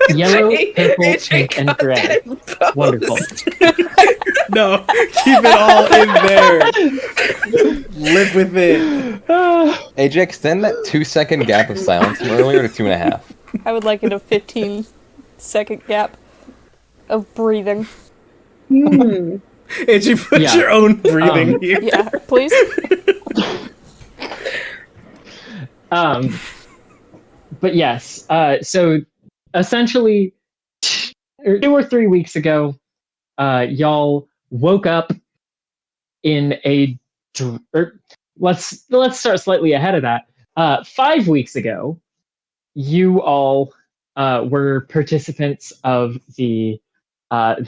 Yellow, purple,
AJ
pink, and
got
gray.
that post.
Wonderful.
No, keep it all in there. Live with it.
AJ, extend that 2-second gap of silence from earlier to 2.5.
I would like it a 15-second gap of breathing.
Hmm.
And you put
Yeah.
your own breathing here.
Yeah, please.
But yes, so essentially 2 or 3 weeks ago, y'all woke up in let's start slightly ahead of that. 5 weeks ago, you all were participants of the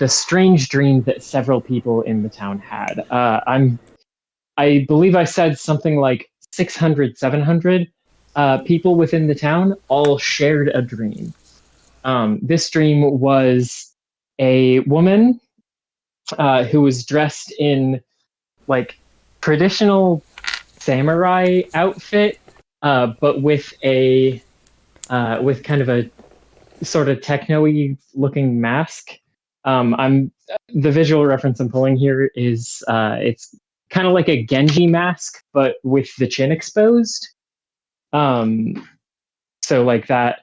strange dream that several people in the town had. I believe I said something like 600, 700 people within the town all shared a dream. This dream was a woman who was dressed in like traditional samurai outfit, but with with kind of a sort of techno-y looking mask. The visual reference I'm pulling here is it's kind of like a Genji mask, but with the chin exposed. So like that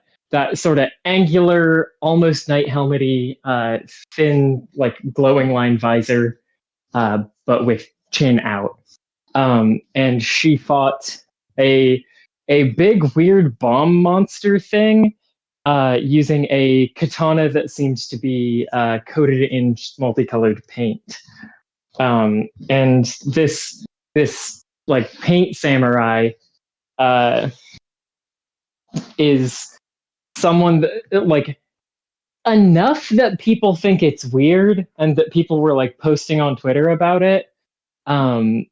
sort of angular, almost night helmety, thin, like glowing line visor, but with chin out. And she fought a big weird bomb monster thing, using a katana that seems to be coated in multicolored paint. And this like paint samurai is someone that, like, enough that people think it's weird and that people were like posting on Twitter about it. And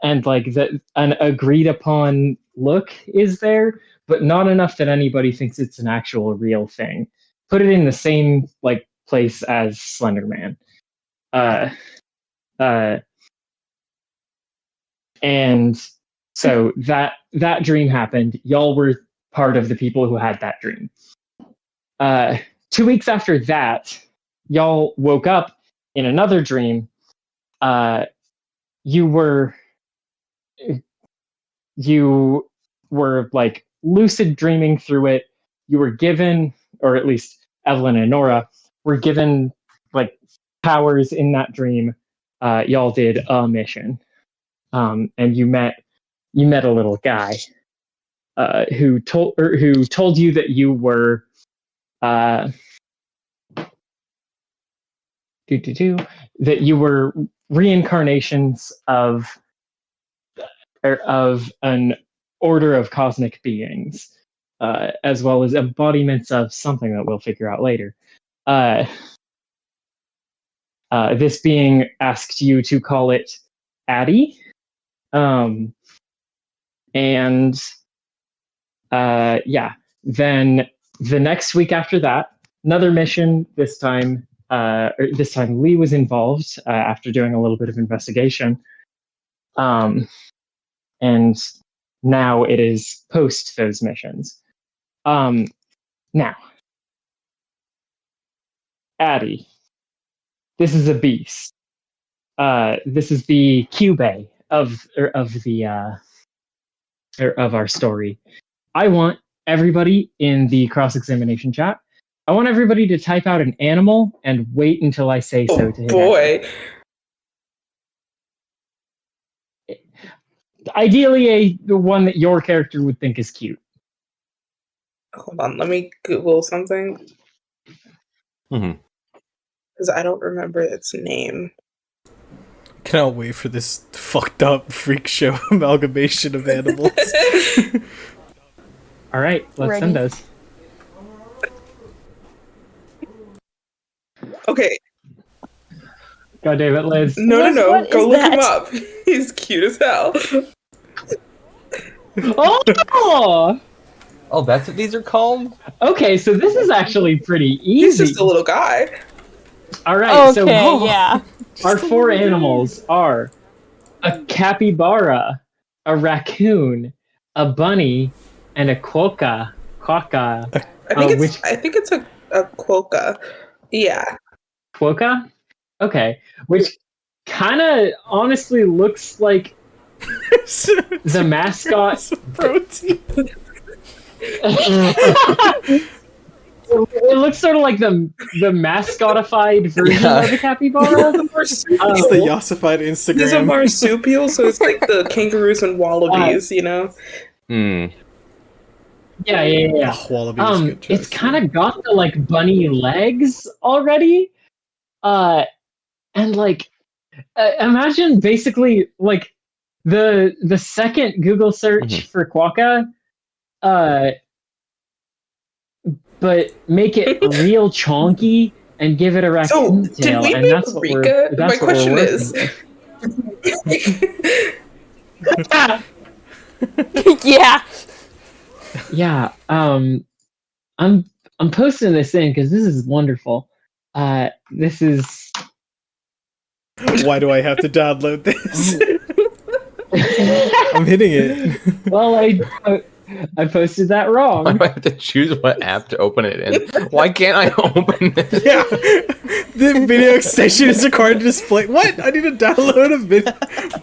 like that an agreed upon look is there, but not enough that anybody thinks it's an actual real thing. Put it in the same like place as Slender Man. And so that dream happened. Y'all were part of the people who had that dream. 2 weeks after that, y'all woke up in another dream. You were like lucid dreaming through it. You were given, or at least Evelyn and Nora were given like powers in that dream. Y'all did a mission, and you met a little guy who told you that you were that you were reincarnations of an order of cosmic beings, as well as embodiments of something that we'll figure out later. This being asked you to call it Addie. And yeah, then the next week after that, another mission. This time Lee was involved after doing a little bit of investigation. And now it is post those missions. Now, Addie, this is a beast. This is the Cube of our story. I want everybody in the cross-examination chat. I want everybody to type out an animal and wait until I say so to hit
Boy.
enter. Ideally, the one that your character would think is cute.
Hold on, let me Google something.
Mhm.
Because I don't remember its name.
Cannot wait for this fucked up freak show amalgamation of animals.
All right, let's
Ready?
send those.
Okay,
Go, David, Liz.
Liz,
no.
what
Go
is
look him
that?
up. He's cute as hell.
Oh!
Oh, that's what these are called?
Okay, so this is actually pretty
He's
easy.
just a little guy.
All right,
Okay,
so
yeah.
our four animals are a capybara, a raccoon, a bunny, and a quokka. Quokka.
I think it's a quokka. Yeah.
Quokka? Okay. Which kind of honestly looks like the mascot.
Protein.
It looks sort of like the mascotified version of the capybara.
It's the Yossified
He's a
Instagram.
marsupial, so it's like the kangaroos and wallabies, you know?
Hmm.
Yeah.
Oh, wallaby is a good choice.
It's kind of got the like bunny legs already, and like imagine basically like the second Google search for quokka, but make it real chonky and give it a
So,
raccoon
did
tail,
we
and
make
that's what
Rika?
we're.
My
That's what
question
we're
is.
working
Yeah.
Yeah, I'm posting this in because this is wonderful. This is
Why do I have to download this? I'm hitting it.
well, I posted that
Why
wrong.
do I have to choose what app to open it in? Why can't I open it?
Yeah. The video extension is required to display. What? I need to download a video.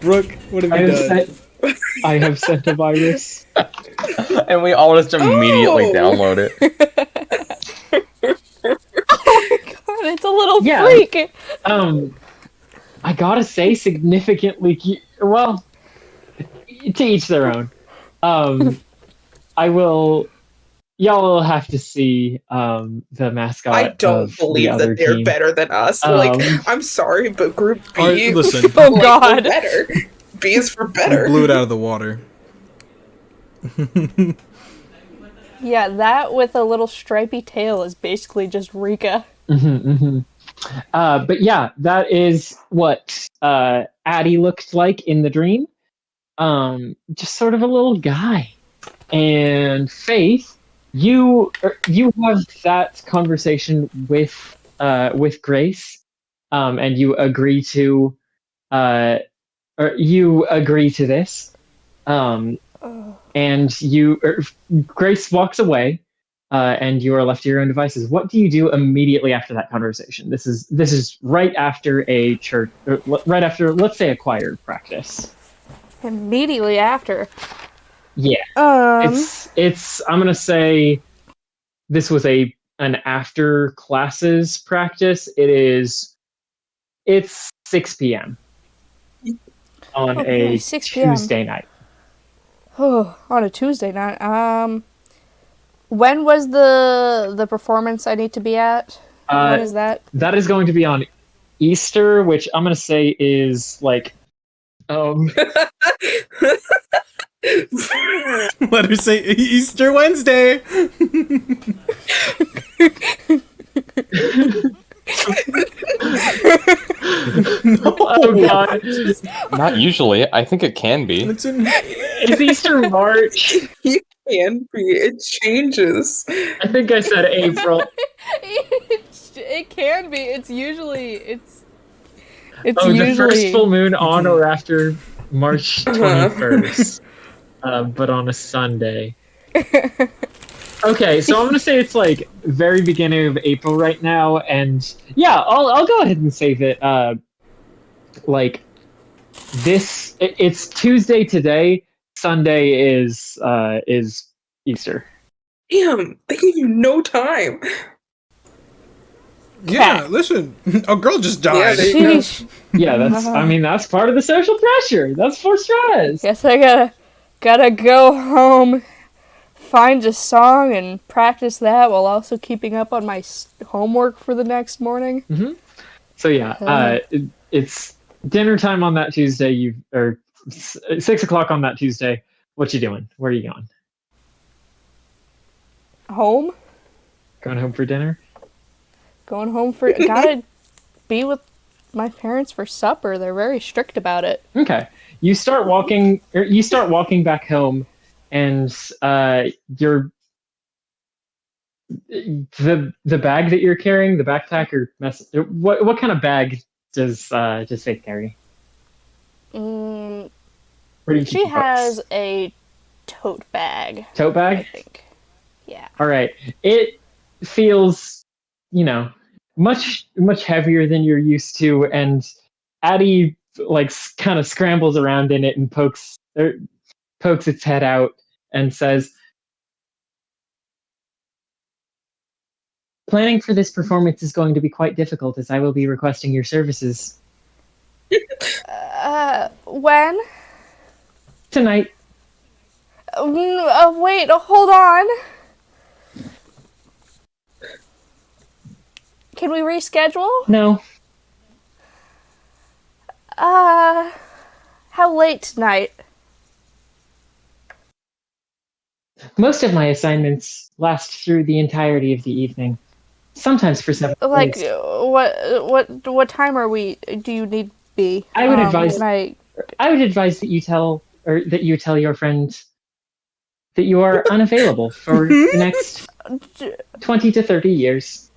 Brooke, what have
I
you
have
done?
sent a virus.
And we all just immediately
Oh.
download it.
God, it's a little
Yeah.
freak.
I gotta say, significantly. Well, to each their own. I will. Y'all will have to see the mascot.
I don't
of
believe
the other
that they're
team.
better than us.
Um,
Like, I'm sorry, but Group B,
Alright, listen.
Oh,
like,
God.
we're better. B is for better.
Blew it out of the water.
Yeah, that with a little stripy tail is basically just Rika.
But yeah, that is what Addie looked like in the dream. Just sort of a little guy. And Faith, you have that conversation with Grace, and you agree to this. And Grace walks away, and you are left to your own devices. What do you do immediately after that conversation? This is right after a church, right after, let's say, a choir practice.
Immediately after.
Yeah, it's. I'm gonna say this was an after classes practice. It's 6 p.m. on
Okay,
a
6 p.m.
Tuesday night.
Oh, on a Tuesday night. When was the performance I need to be at? When is that?
That is going to be on Easter, which I'm gonna say is like
Let her say Easter Wednesday. No.
Oh god.
Not usually. I think it can be.
It's in-
It's Easter March.
You can be. It changes.
I think I said April.
It can be. It's usually.
Oh, the first
usually.
full moon on or after March 21st, but on a Sunday. Okay, so I'm gonna say it's like very beginning of April right now, and yeah, I'll go ahead and say that like this it's Tuesday today. Sunday is Easter.
Damn, they gave you no time.
yeah, listen. A girl just
Yeah,
died.
there you go.
Sheesh.
Yeah, that's part of the social pressure. That's for stress.
Guess I gotta go home, find a song and practice that while also keeping up on my homework for the next morning.
So yeah, it's dinner time on that Tuesday. 6 o'clock on that Tuesday. What you doing? Where are you going?
Home?
Going home for dinner?
Going home for gotta be with my parents for supper. They're very strict about it.
Okay. You start walking back home, and you're the bag that you're carrying, the backpack or what kind of bag does Faith carry? Where do you keep
She
your books?
has a tote bag,
Tote
I
bag?
think. Yeah.
All right. It feels, much heavier than you're used to, and Addie like kind of scrambles around in it and pokes its head out and says, "Planning for this performance is going to be quite difficult, as I will be requesting your services
When?
tonight."
Wait, hold on. Can we reschedule?
No,
How late tonight?
most of my assignments last through the entirety of the evening, sometimes for 7
Like,
days.
what time do you need be?
I would advise-
Can I...
I would advise that you tell your friend that you are unavailable for the next 20 to 30 years.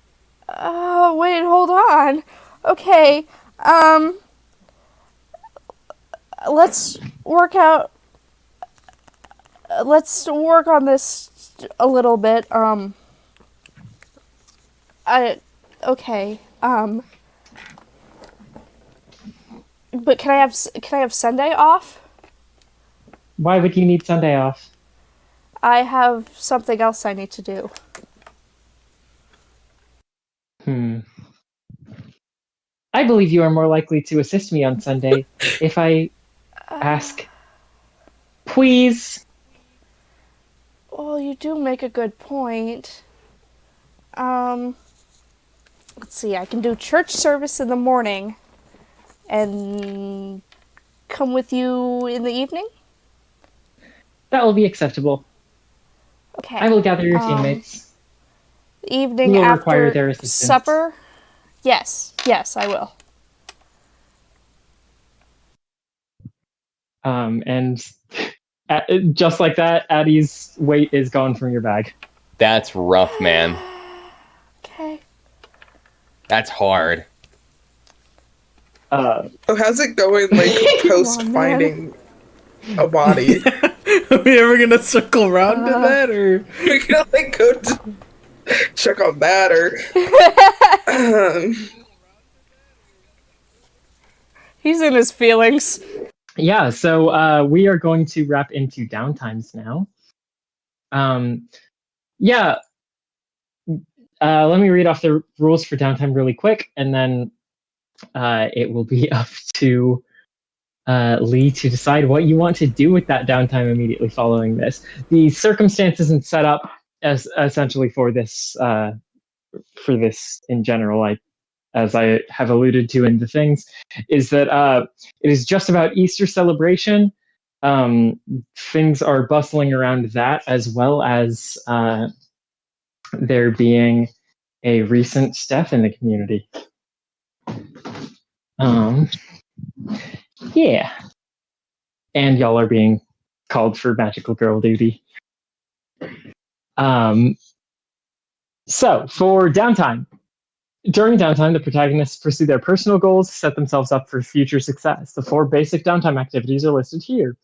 Wait, hold on. Okay, let's work on this a little bit. Okay. But can I have Sunday off?
Why would you need Sunday off?
I have something else I need to do.
I believe you are more likely to assist me on Sunday if I ask. Please.
Well, you do make a good point. Let's see, I can do church service in the morning and come with you in the evening?
That will be acceptable.
Okay.
I will gather your teammates.
Evening
You will require
after
their assistance.
supper? Yes, I will.
And just like that, Addie's weight is gone from your bag.
That's rough, man.
Okay.
That's hard.
So how's it going, like, post
on, man.
finding a body?
Are we ever gonna circle around to that, or
We're gonna, like, go to check on that, or...
He's in his feelings.
Yeah, so we are going to wrap into downtimes now. Let me read off the rules for downtime really quick, and then it will be up to Lee to decide what you want to do with that downtime immediately following this. The circumstances and setup as essentially for this in general, as I have alluded to in the things, is that it is just about Easter celebration. things are bustling around that, as well as there being a recent death in the community. Yeah. And y'all are being called for magical girl duty. So, for downtime. During downtime, the protagonists pursue their personal goals, set themselves up for future success. The 4 basic downtime activities are listed here.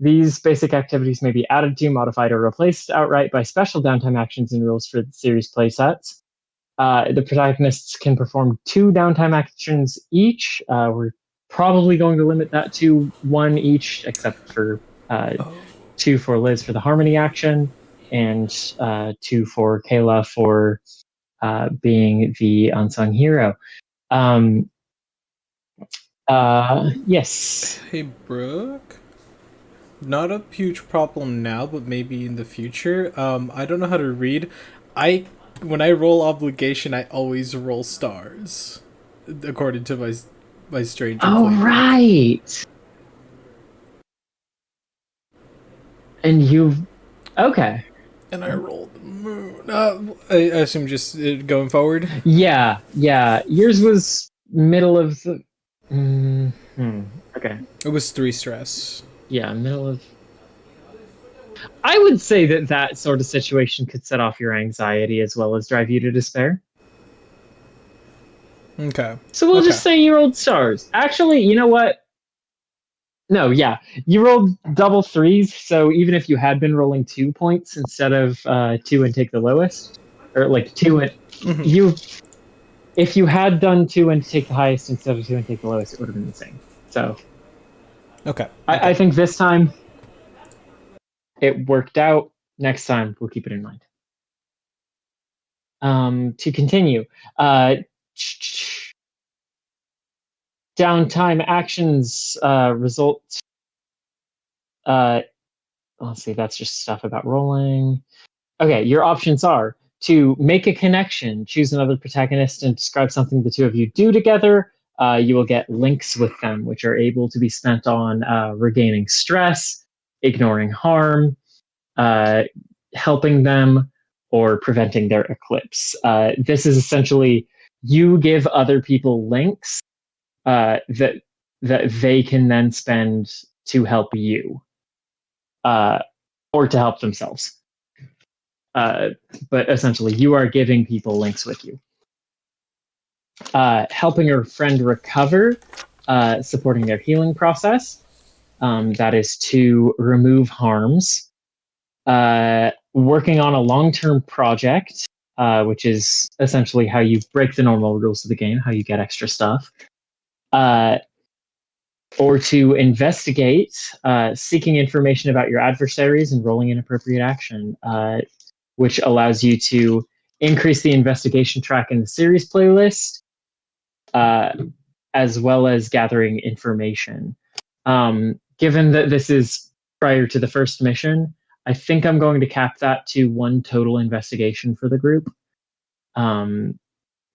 These basic activities may be added to, modified, or replaced outright by special downtime actions and rules for the series playsets. The protagonists can perform 2 downtime actions each. We're probably going to limit that to 1 each, except for 2 for Liz for the harmony action, and 2 for Kayla for being the unsung hero. Yes.
Hey, Brooke. Not a huge problem now, but maybe in the future. I don't know how to read. When I roll obligation, I always roll stars, according to my stranger.
Oh, right. And okay.
And I rolled the moon. I assume just going forward.
Yeah. Yours was middle of the. Okay.
It was 3 stress.
Yeah, middle of. I would say that sort of situation could set off your anxiety as well as drive you to despair.
Okay.
So we'll just say you rolled stars. Actually, you know what? No, yeah. You rolled double 3s, so even if you had been rolling 2 points instead of 2 and take the lowest, or like 2 and... If you had done 2 and take the highest instead of 2 and take the lowest, it would have been the same. So...
Okay.
I think this time it worked out. Next time, we'll keep it in mind. To continue, downtime actions result. Let's see, that's just stuff about rolling. Okay, your options are to make a connection, choose another protagonist, and describe something the 2 of you do together. You will get links with them, which are able to be spent on regaining stress, ignoring harm, helping them, or preventing their eclipse. This is essentially you give other people links that they can then spend to help you, or to help themselves. But essentially, you are giving people links with you. Helping your friend recover, supporting their healing process. That is to remove harms. Working on a long-term project, which is essentially how you break the normal rules of the game, how you get extra stuff. Or to investigate, seeking information about your adversaries and rolling an appropriate action, which allows you to increase the investigation track in the series playlist, as well as gathering information. Given that this is prior to the first mission, I think I'm going to cap that to 1 total investigation for the group.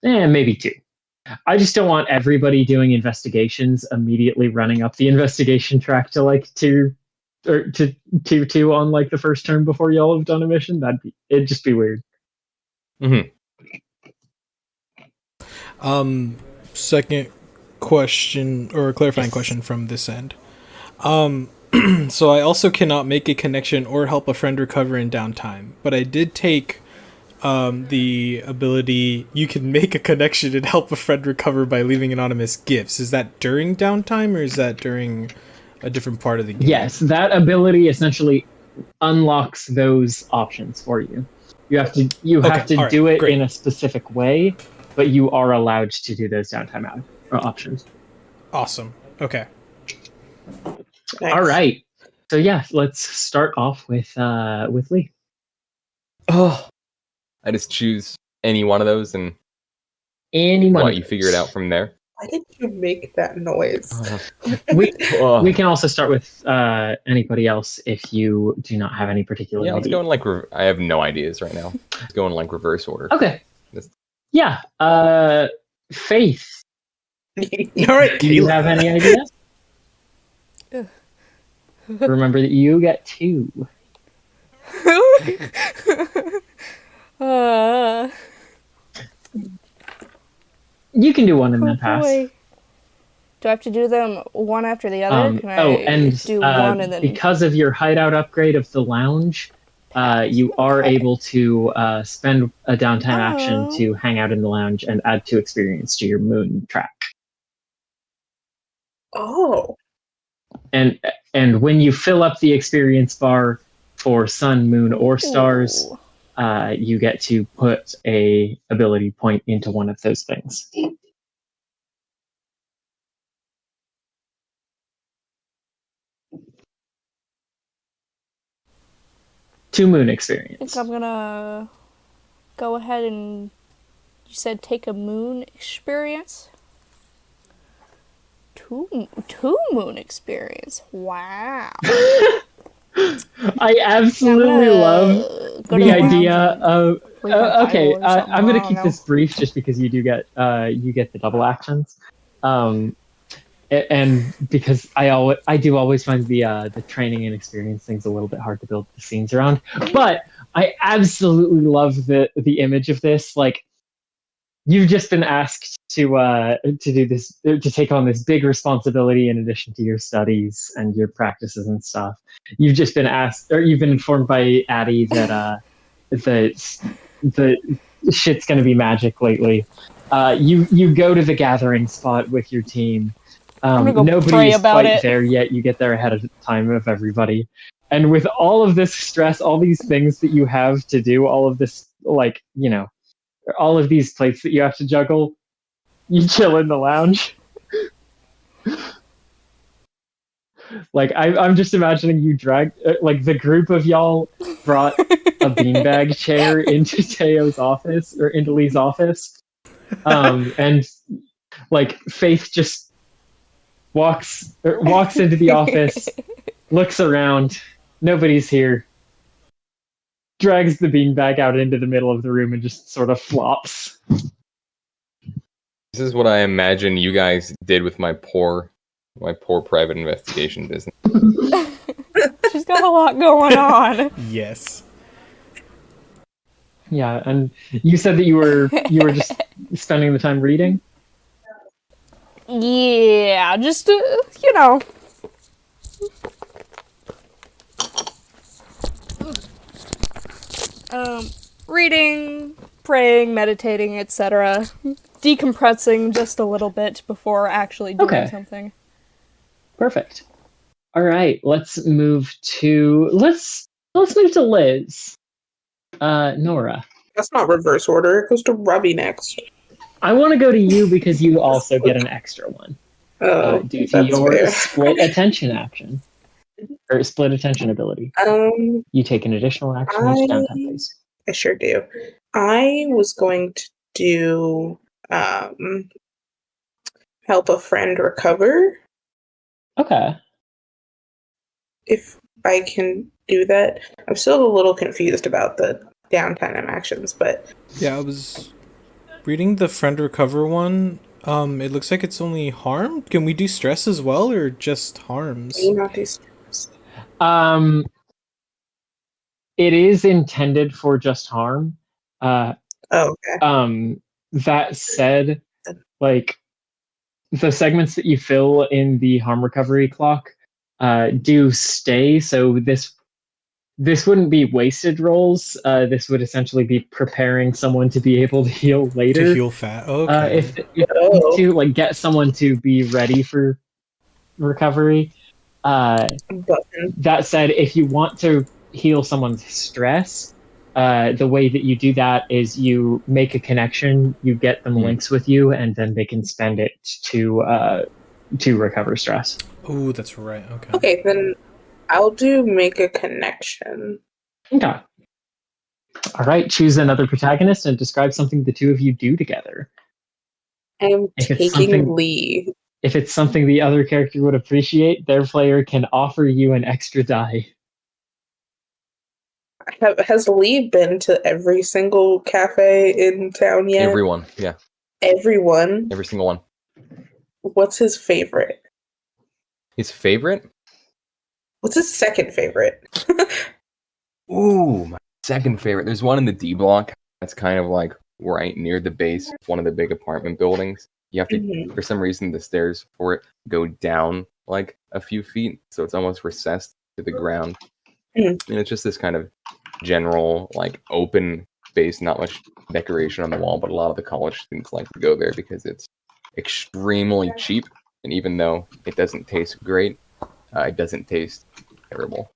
Maybe 2. I just don't want everybody doing investigations immediately running up the investigation track to like 2 or to 2 on like the first turn before y'all have done a mission. It'd just be weird.
Second question, or a clarifying question from this end. So I also cannot make a connection or help a friend recover in downtime, but I did take the ability you can make a connection and help a friend recover by leaving anonymous gifts. Is that during downtime, or is that during a different part of the game?
Yes, that ability essentially unlocks those options for you. You have to do it in a specific way, but you are allowed to do those downtime options.
Awesome. Okay.
Nice.
All right. So yeah, let's start off with Lee.
Oh, I just choose any one of those and you figure it out from there.
Why did you make that noise?
We can also start with anybody else if you do not have any particular.
Yeah, let's go in I have no ideas right now. Let's go in reverse order.
Okay. Yeah. Faith.
All right.
Do you have any ideas? Remember that you get 2.
uh,
You can do one and
oh
then pass.
boy. Do I have to do them one after the other? Can I
and
do one and then...
because of your hideout upgrade of the lounge, you are able to spend a downtime action to hang out in the lounge and add 2 experience to your moon track.
Oh.
And when you fill up the experience bar for sun, moon, or stars, you get to put a ability point into one of those things. Two moon
I
experience.
think I'm gonna go ahead and, you said take a moon experience? Two moon experience. Wow.
I absolutely love the idea of. Okay, I'm gonna keep this brief just because you do get the double actions, and because I do always find the training and experience things a little bit hard to build the scenes around. But I absolutely love the image of this. Like, you've just been asked to do this, to take on this big responsibility in addition to your studies and your practices and stuff. You've just been asked, or you've been informed by Addie that the shit's going to be magic lately. You go to the gathering spot with your team.
I'm gonna go
nobody
pray
is
about
quite
it.
there yet. You get there ahead of time of everybody. And with all of this stress, all these things that you have to do, all of this, like, all of these plates that you have to juggle, you chill in the lounge. Like, I'm just imagining you drag, like, the group of y'all brought a beanbag chair into Teo's office, or into Lee's office. And, like, Faith just walks into the office, looks around, nobody's here, drags the beanbag out into the middle of the room and just sort of flops.
This is what I imagine you guys did with my poor private investigation business.
She's got a lot going on.
Yes.
Yeah, and you said that you were just spending the time reading?
Yeah, just, reading, praying, meditating, etc. Decompressing just a little bit before actually doing something.
Perfect. All right, let's move to Liz. Nora.
That's not reverse order. It goes to Robbie next.
I want to go to you because you also get an extra one. Due to your
fair.
split attention action. Or split attention ability. You take an additional action each downtime phase.
I sure do. I was going to do help a friend recover.
Okay.
If I can do that. I'm still a little confused about the downtime actions, but...
Yeah, I was reading the friend recover one. It looks like it's only harm. Can we do stress as well, or just harms?
Can you not do stress?
It is intended for just harm.
Okay.
That said, like, the segments that you fill in the harm recovery clock do stay, so this wouldn't be wasted rolls. This would essentially be preparing someone to be able to heal later.
To heal fat. Okay.
If to like get someone to be ready for recovery. That said, if you want to heal someone's stress, the way that you do that is you make a connection, you get them links with you, and then they can spend it to recover stress.
Oh, that's right. Okay.
Okay, then I'll do make a connection.
Okay. All right, choose another protagonist and describe something the two of you do together.
I'm taking Lee.
If it's something the other character would appreciate, their player can offer you an extra die.
Has Lee been to every single cafe in town yet?
Everyone, yeah.
Everyone?
Every single one.
What's his favorite?
His favorite?
What's his second favorite?
Ooh, my second favorite. There's one in the D block that's kind of like right near the base of one of the big apartment buildings. You have to,
Mhm.
for some reason, the stairs for it go down like a few feet, so it's almost recessed to the ground.
Mm.
And it's just this kind of general, like, open space, not much decoration on the wall, but a lot of the college students like to go there because it's extremely cheap. And even though it doesn't taste great, it doesn't taste terrible.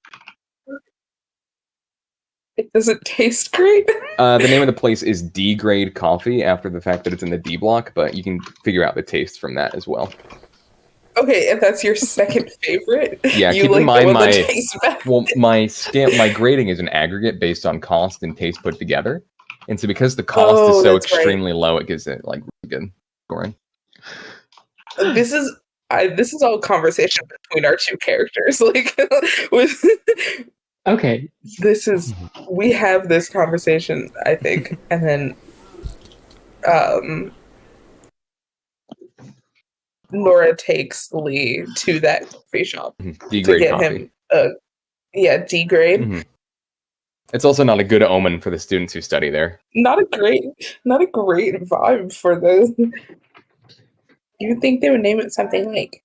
It doesn't taste great.
The name of the place is D Grade Coffee, after the fact that it's in the D block, but you can figure out the taste from that as well.
Okay, if that's your second favorite,
Yeah,
you
keep
like
in mind
the one that
my
tastes better.
well, my grading is an aggregate based on cost and taste put together, and so because the cost is so
That's right.
extremely low, it gives it like really good scoring.
This is all conversation between our two characters. Like, with
Okay.
we have this conversation, I think, and then Nora takes Lee to that coffee shop
D
to
grade
get
coffee.
him D grade.
Mhm. It's also not a good omen for the students who study there.
Not a great vibe for those. You would think they would name it something like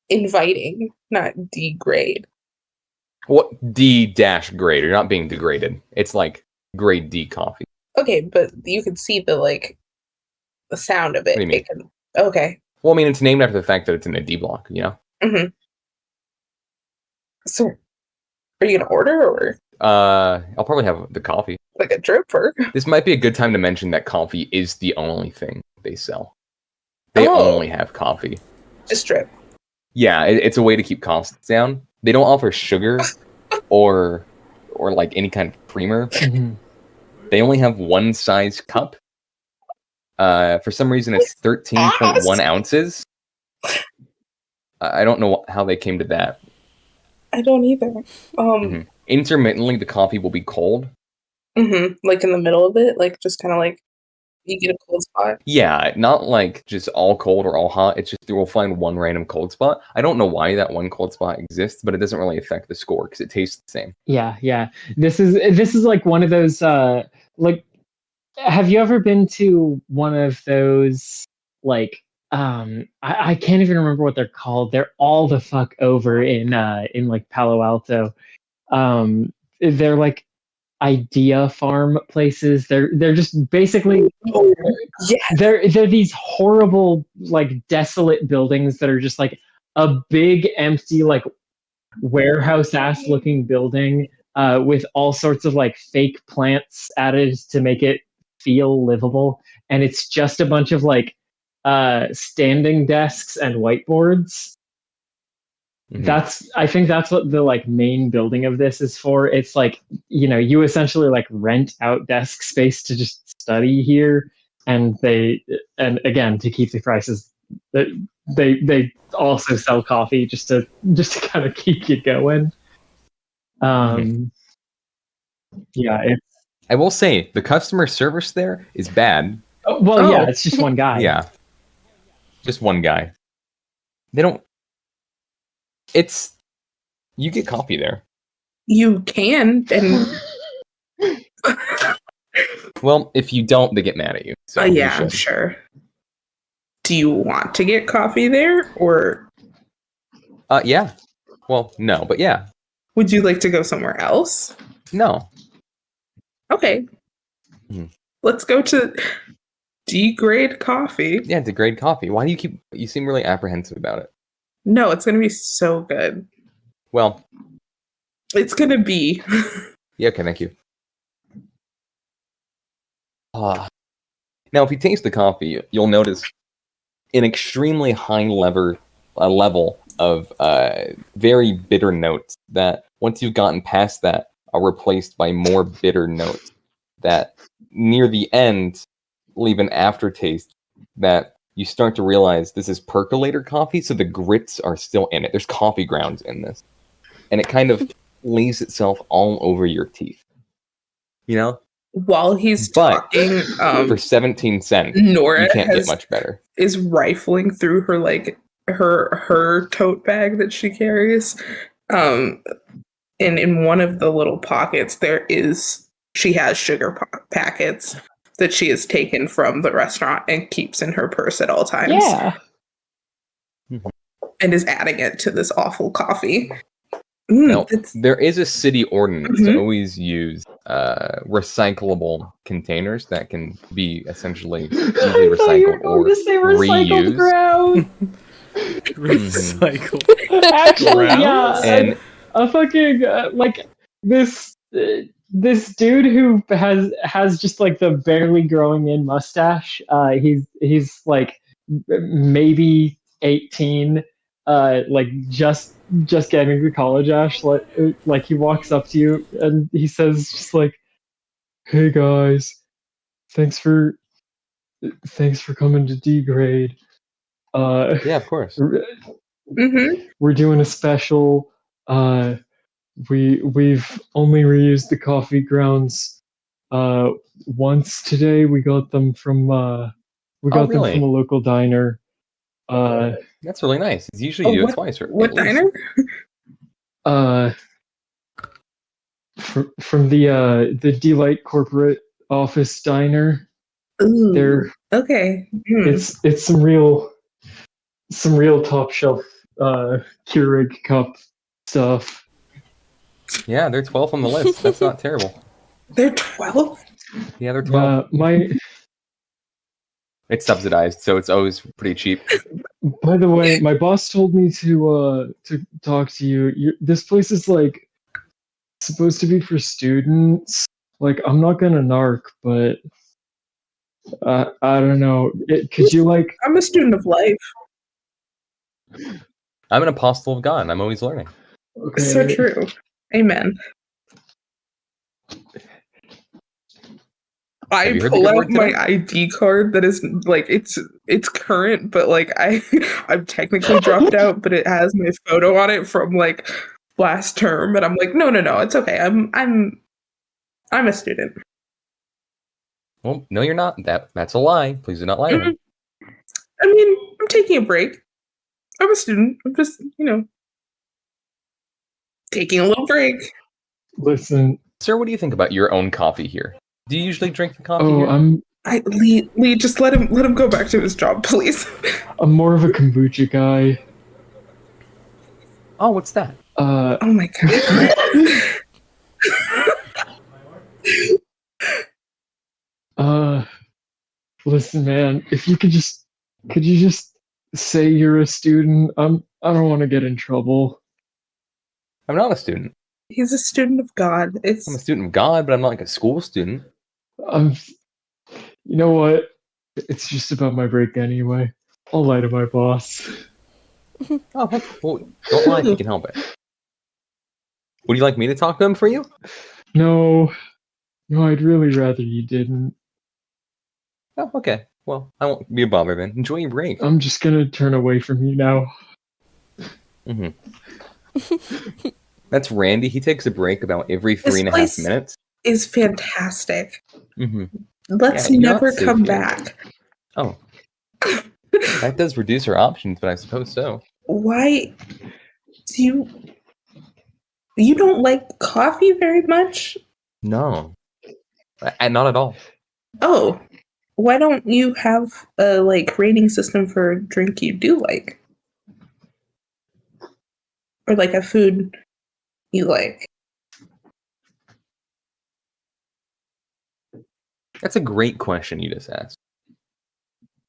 inviting, not D grade.
What D dash grade? You're not being degraded. It's like grade D coffee.
Okay, but you can see the sound of it.
What do you mean?
Okay.
Well, I mean, it's named after the fact that it's in the D block, you know?
Mm-hmm. So, are you gonna order or
I'll probably have the coffee.
like a dripper?
This might be a good time to mention that coffee is the only thing they sell. They
Oh.
only have coffee.
Just drip.
Yeah, it's a way to keep costs down. They don't offer sugar or like any kind of creamer.
Mhm.
They only have one size cup. For some reason, it's 13.1 ounces. I don't know how they came to that.
I don't either.
Mhm. Intermittently, the coffee will be cold.
Like in the middle of it, like just kind of like you get a cold spot.
Yeah, not like just all cold or all hot. It's just we'll find one random cold spot. I don't know why that one cold spot exists, but it doesn't really affect the score because it tastes the same.
Yeah. This is like one of those like, have you ever been to one of those like I can't even remember what they're called. They're all the fuck over in like Palo Alto. They're like idea farm places. They're just basically
Oh, yeah.
they're these horrible like desolate buildings that are just like a big empty like warehouse ass looking building with all sorts of like fake plants added to make it feel livable, and it's just a bunch of like standing desks and whiteboards.
Mhm.
I think that's what the like main building of this is for. It's like, you essentially like rent out desk space to just study here, and again, to keep the prices, they also sell coffee just to kind of keep you going. Yeah,
I will say the customer service there is bad.
yeah,
Oh.
it's just one guy.
Yeah, just one guy. They don't. It's you get coffee there.
You can, and
Well, if you don't, they get mad at you. So you
yeah,
should.
sure. Do you want to get coffee there, or
Yeah. Well, no, but yeah,
would you like to go somewhere else?
no.
Okay.
Mhm.
Let's go to D grade coffee.
Yeah, it's a great coffee. Why do you keep? You seem really apprehensive about it.
No, it's gonna be so good.
Well,
It's gonna be.
yeah. Okay, thank you. Now, if you taste the coffee, you'll notice an extremely high level of very bitter notes that once you've gotten past that are replaced by more bitter notes that near the end leave an aftertaste that you start to realize this is percolator coffee, so the grits are still in it. There's coffee grounds in this. And it kind of lays itself all over your teeth. You know?
While he's
But
talking,
for 17 cents,
Nora
you can't get much better.
is rifling through her like her tote bag that she carries. And in one of the little pockets, she has sugar packets that she has taken from the restaurant and keeps in her purse at all times.
Yeah.
And is adding it to this awful coffee.
Now, there is a city ordinance to
Mhm.
always use recyclable containers that can be essentially easily
I thought you were
recycled
going
or
to say recycled
reused.
ground.
Recycle.
Actually, yeah.
Grounds?
And
A fucking like this dude who has just like the barely growing in mustache. He's like maybe 18. Like just getting to college. Ash, like he walks up to you and he says just like, "Hey guys, thanks for coming to D grade.
yeah, of course.
We're doing a special. We've only reused the coffee grounds once today. We got them from them
Really?
from a local diner.
That's really nice. It's usually you do it twice, or
What
at least.
diner?
From the Delight corporate office diner.
Ooh,
They're
okay.
it's some real top shelf Keurig cup stuff.
Yeah, they're 12th on the list. That's not terrible.
They're 12?
Yeah, they're 12. It's subsidized, so it's always pretty cheap.
By the way, my boss told me to talk to you. This place is like supposed to be for students. Like, I'm not gonna narc, but I don't know. Could you like?
I'm a student of life.
I'm an apostle of God. I'm always learning.
Okay.
So true. Amen. I
Have you heard the
pull
good
out
word
my
today?
ID card that is like it's current, but like I'm technically dropped out, but it has my photo on it from like last term, and I'm like, no, it's okay. I'm a student.
Well, no, you're not. That's a lie. Please do not lie to me.
I mean, I'm taking a break. I'm a student. I'm just, taking a little break.
Listen.
Sir, what do you think about your own coffee here? Do you usually drink the coffee here?
Lee, just let him go back to his job, please.
I'm more of a kombucha guy.
Oh, what's that?
Oh my
god. Listen, man, if you could you just say you're a student? I don't want to get in trouble.
I'm not a student.
He's a student of God.
I'm a student of God, but I'm not like a school student.
You know what? It's just about my break anyway. I'll lie to my boss.
Oh, well, don't lie if you can help it. Would you like me to talk to him for you?
No, I'd really rather you didn't.
Oh, okay. Well, I won't be a bother then. Enjoy your break.
I'm just gonna turn away from you now.
That's Randy. He takes a break about every 3.5 minutes.
Is fantastic.
Mm-hmm.
Let's never come back.
Oh. That does reduce our options, but I suppose so.
Why do you don't like coffee very much?
No. Not at all.
Oh. Why don't you have a rating system for a drink you do like? Or like a food you like?
That's a great question you just asked.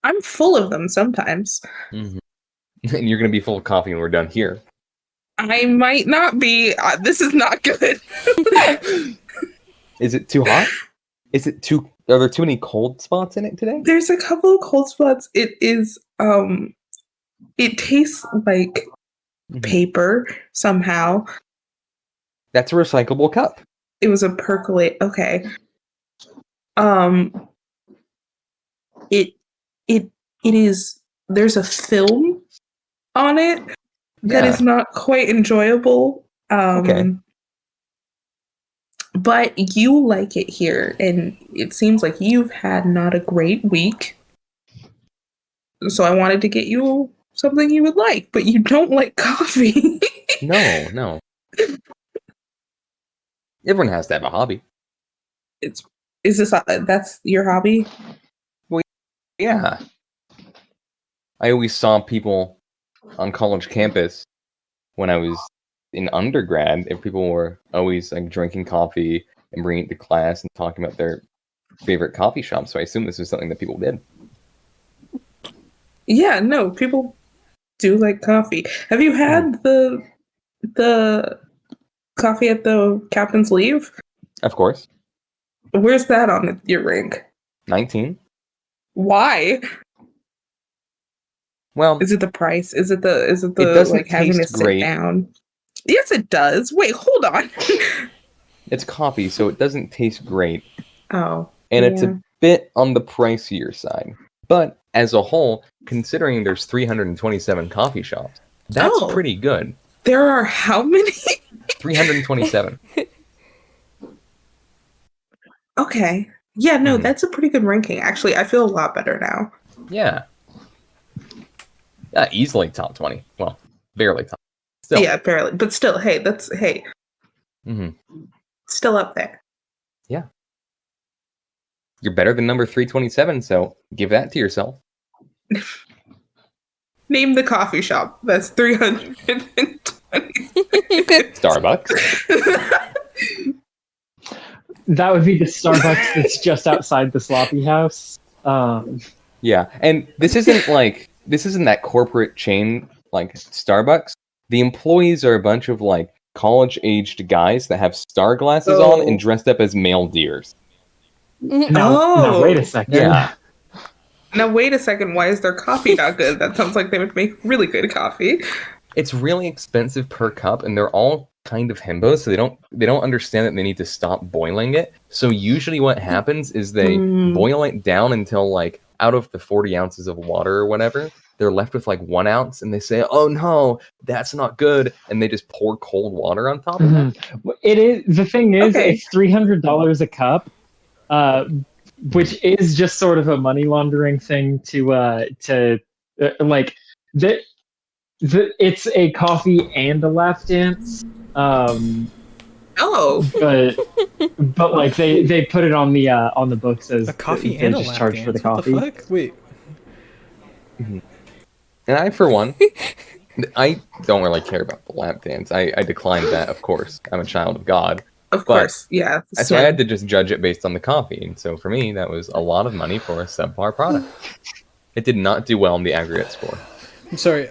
I'm full of them sometimes.
Mm-hmm. And you're going to be full of coffee when we're done here.
I might not be. This is not good.
Is it too hot? Are there too many cold spots in it today?
There's a couple of cold spots. It is, it tastes like paper somehow.
That's a recyclable cup.
It was a percolate. Okay. It is, there's a film on it that is not quite enjoyable.
Okay.
But you like it here, and it seems like you've had not a great week. So I wanted to get you something you would like, but you don't like coffee.
No. Everyone has to have a hobby.
Is this that's your hobby?
Yeah. I always saw people on college campus when I was in undergrad, if people were always like drinking coffee and bringing it to class and talking about their favorite coffee shop. So I assume this was something that people did.
Yeah, no, people do like coffee. Have you had the coffee at the Captain's Leave?
Of course.
Where's that on your rank?
19.
Why?
Well,
Is it the price? Is it the
it doesn't
like having to
taste
sit
great.
down? Yes, it does. Wait, hold on.
It's coffee, so it doesn't taste great.
Oh.
And it's
yeah.
a bit on the pricier side. But as a whole, considering there's 327 coffee shops, that's
Oh.
pretty good.
There are how many?
327.
Okay. Yeah, no,
Mhm.
that's a pretty good ranking. Actually, I feel a lot better now.
Yeah. Easily top 20. Well, barely top. Still.
Yeah, barely. But still, hey,
hmm
still up there.
You're better than number 327, so give that to yourself.
Name the coffee shop. That's 320.
Starbucks.
That would be the Starbucks that's just outside the sloppy house.
Yeah, and this isn't that corporate chain like Starbucks. The employees are a bunch of like college-aged guys that have star glasses on and dressed up as male deers.
Now wait a second.
Yeah.
Now wait a second. Why is their coffee not good? That sounds like they would make really good coffee.
It's really expensive per cup, and they're all kind of himbos, so they don't understand that they need to stop boiling it. So usually what happens is they boil it down until like out of the 40 ounces of water or whatever, they're left with like 1 ounce, and they say, "Oh no, that's not good," and they just pour cold water on top of it.
It is the thing is
Okay.
it's $300 a cup, which is just sort of a money laundering thing to like the it's a coffee and a lap dance.
Oh,
but like they put it on the books as
A coffee
they
and a
just
lap
charge
dance.
for the
What
coffee.
the fuck? Wait.
And I, for one, I don't really care about the lap dance. I declined that, of course. I'm a child of God.
of course. Yeah.
So I had to just judge it based on the coffee. And so for me, that was a lot of money for a subpar product. It did not do well on the aggregate score.
I'm sorry.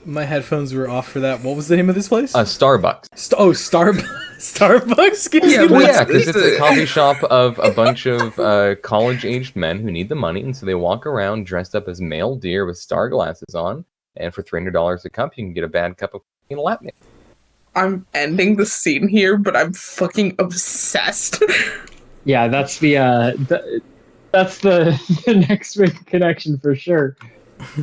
My headphones were off for that. What was the name of this place?
Starbucks.
Starbucks. Excuse
Yeah,
me.
Well, yeah,
What's-
because it's a coffee shop of a bunch of college-aged men who need the money, and so they walk around dressed up as male deer with star glasses on, and for $300 a cup, you can get a bad cup of a lap dance.
I'm ending the scene here, but I'm fucking obsessed.
Yeah, that's that's the next big connection for sure.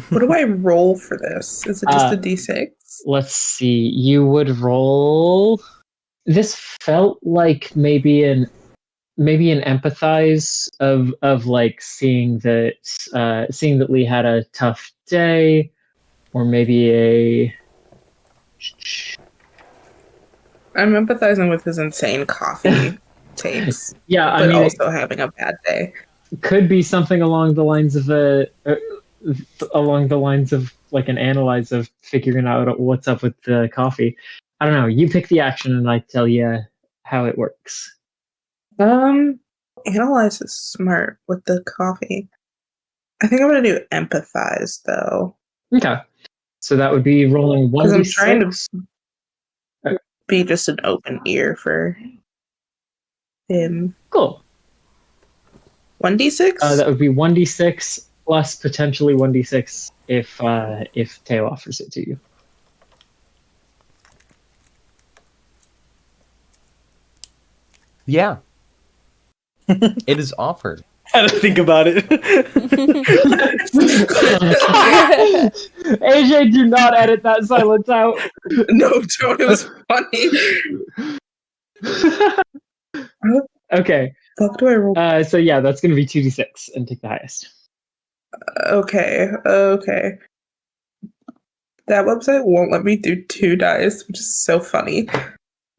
What do I roll for this? Is it just a D6?
Let's see. You would roll. This felt like maybe an empathize of like seeing that Lee had a tough day, or maybe a.
I'm empathizing with his insane coffee takes,
Yeah, I
but
mean,
also having a bad day.
it could be something along the lines of like an analyze of figuring out what's up with the coffee. I don't know. You pick the action, and I tell you how it works.
Analyze is smart with the coffee. I think I'm gonna do empathize though.
Okay, so that would be rolling
'Cause I'm
1d6.
trying to be just an open ear for him.
Cool.
1d6?
That would be 1d6 plus potentially 1d6 if Teo offers it to you.
Yeah. It is offered.
Had to think about it.
AJ, do not edit that silence out.
No, don't. It was funny.
Okay,
Fuck do I roll?
so yeah, that's going to be 2d6 and take the highest.
Okay. That website won't let me do 2 dice, which is so funny.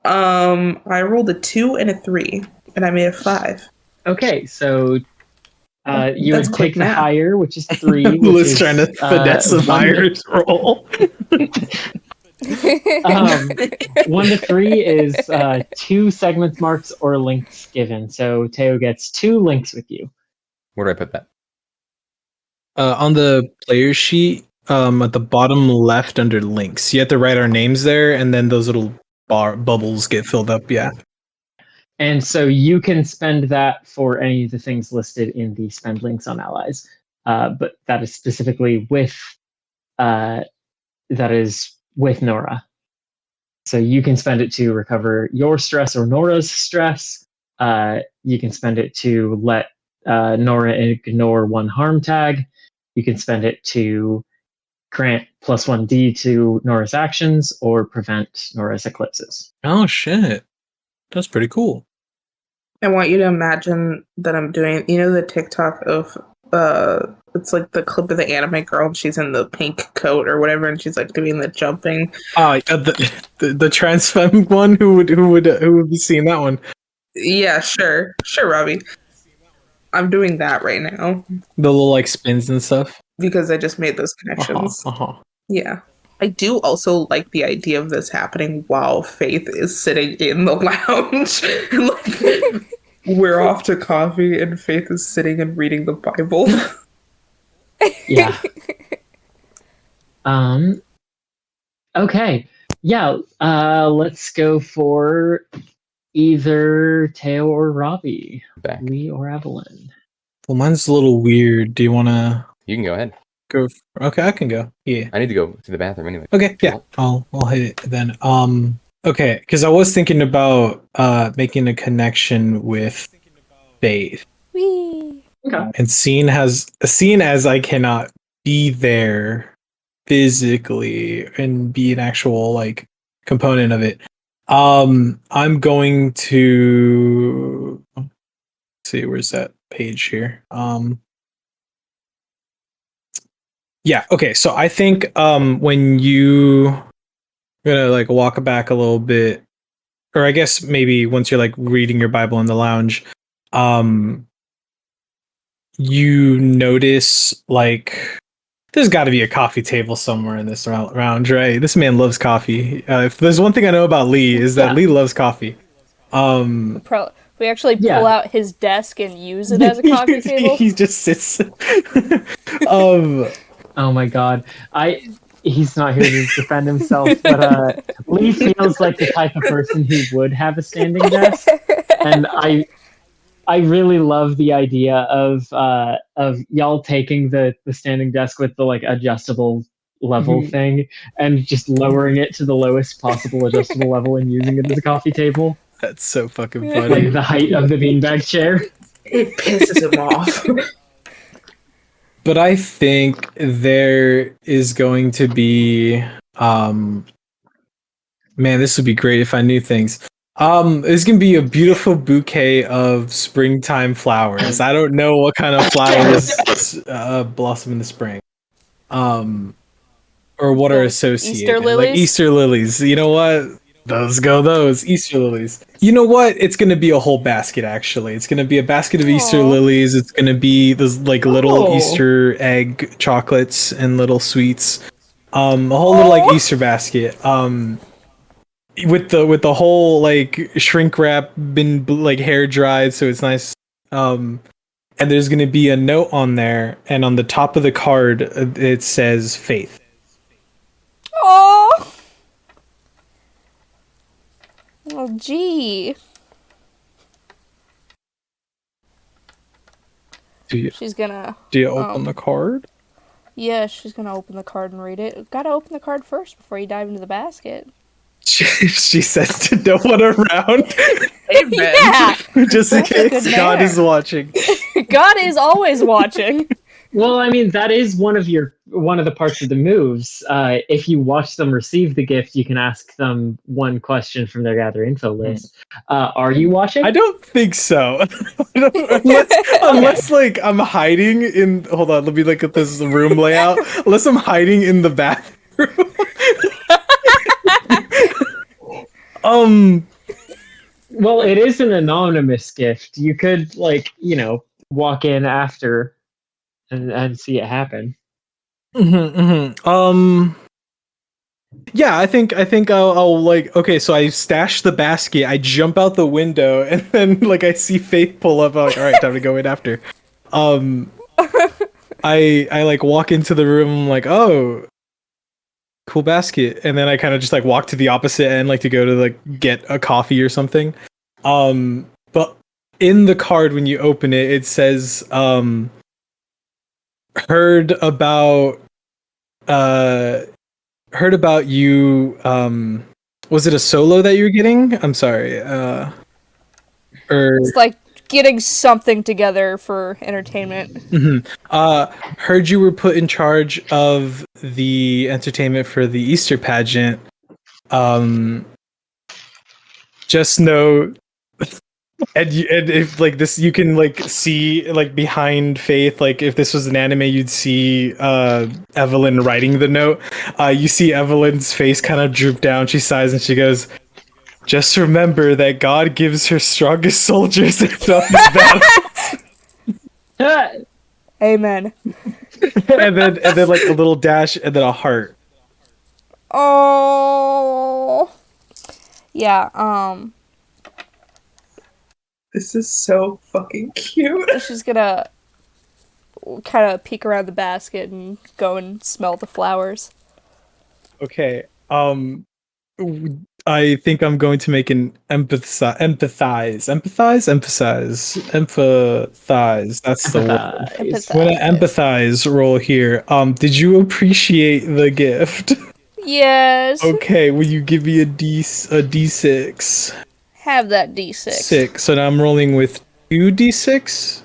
I rolled a 2 and a 3, and I made a 5.
Okay, so you
That's
would
quick
take the
math.
higher, which is 3. Which
Liz
is,
trying to finesse a fire's roll.
1 to 3 is 2 segments marks or links given. So Teo gets 2 links with you.
Where do I put that?
On the player sheet, at the bottom left under links, you have to write our names there, and then those little bubbles get filled up. Yeah.
And so you can spend that for any of the things listed in the spend links on allies. But that is specifically with Nora. So you can spend it to recover your stress or Nora's stress. You can spend it to let Nora ignore 1 harm tag. You can spend it to grant +1d to Nora's actions or prevent Nora's eclipses.
Oh shit, that's pretty cool.
I want you to imagine that I'm doing, the TikTok of, it's like the clip of the anime girl, and she's in the pink coat or whatever, and she's like doing the jumping.
The trans femme one. Who would be seeing that one?
Yeah, sure, Robbie. I'm doing that right now
The little like spins and stuff.
because I just made those connections. Yeah. I do also like the idea of this happening while Faith is sitting in the lounge. Like, we're off to coffee and Faith is sitting and reading the Bible.
Yeah. Okay. Yeah. Let's go for either Teo or Robbie.
Back.
Lee or Evelyn.
Well, mine's a little weird. Do you want to
You can go ahead.
go? Okay, I can go. Yeah.
I need to go to the bathroom anyway.
Okay. Yeah. I'll hit it then. Okay, because I was thinking about making a connection with Faith,
Whee!
Okay.
and seeing as I cannot be there physically and be an actual like component of it, I'm going to see, where's that page here. Yeah, okay, so I think when you gonna like walk back a little bit, or I guess maybe once you're like reading your Bible in the lounge, you notice like there's got to be a coffee table somewhere in this lounge, right? This man loves coffee. If there's one thing I know about Lee, is that Lee loves coffee.
We actually pull
Yeah.
out his desk and use it as a coffee table.
He just sits.
Oh my God. He's not here to defend himself, but Lee feels like the type of person who would have a standing desk, and I really love the idea of y'all taking the standing desk with the like adjustable level thing and just lowering it to the lowest possible adjustable level and using it as a coffee table,
That's so fucking
like
funny.
the height of the beanbag chair.
It pisses him off.
But I think there is going to be man, this would be great if I knew things. There's gonna be a beautiful bouquet of springtime flowers. I don't know what kind of flowers blossom in the spring. Or what are associated.
Easter
Like
lilies?
Easter lilies. You know what? Those Easter lilies. You know what? It's gonna be a whole basket. Actually, it's gonna be a basket of Easter
Aw.
lilies. It's gonna be those like little
Oh.
Easter egg chocolates and little sweets. A whole little like Easter basket. With the whole like shrink wrap been like hair dried, so it's nice. And there's gonna be a note on there, and on the top of the card it says Faith.
Oh. Oh, gee.
Do you
She's gonna.
open the card?
Yeah, she's gonna open the card and read it. Gotta open the card first before you dive into the basket.
She says to no one around,
Amen.
Yeah!
just in
That's a
case
good
God
mare.
is watching.
God is always watching.
Well, I mean, that is one of the parts of the moves. If you watch them receive the gift, you can ask them one question from their gather info list. Are you watching?
I don't think so. unless like I'm hiding in. Hold on, let me look at this room layout. Unless I'm hiding in the bathroom
Well, it is an anonymous gift. You could, like, walk in after and see it happen.
Yeah, I think I'll like, okay, so I stash the basket, I jump out the window, and then like I see Faith pull up. I'm like, all right, time to go in after. I like walk into the room. I'm like, oh, cool basket, and then I kind of just like walk to the opposite end, like to go to like get a coffee or something. But in the card when you open it, it says heard about you. Was it a solo that you're getting? I'm sorry. Or
It's like getting something together for entertainment.
heard you were put in charge of the entertainment for the Easter pageant. Just know, and if like this, you can like see like behind Faith. Like if this was an anime, you'd see Evelyn writing the note. You see Evelyn's face kind of droop down. She sighs and she goes, "Just remember that God gives her strongest soldiers in toughest battles."
Amen.
and then like a little dash and then a heart.
Oh. Yeah,
This is so fucking cute.
she's gonna kind of peek around the basket and go and smell the flowers.
Okay. I think I'm going to make an empathize. That's the word.
Empathize.
I'm gonna empathize roll here. Did you appreciate the gift?
Yes.
Okay, will you give me a D6?
Have that D6.
6. So now I'm rolling with 2d6.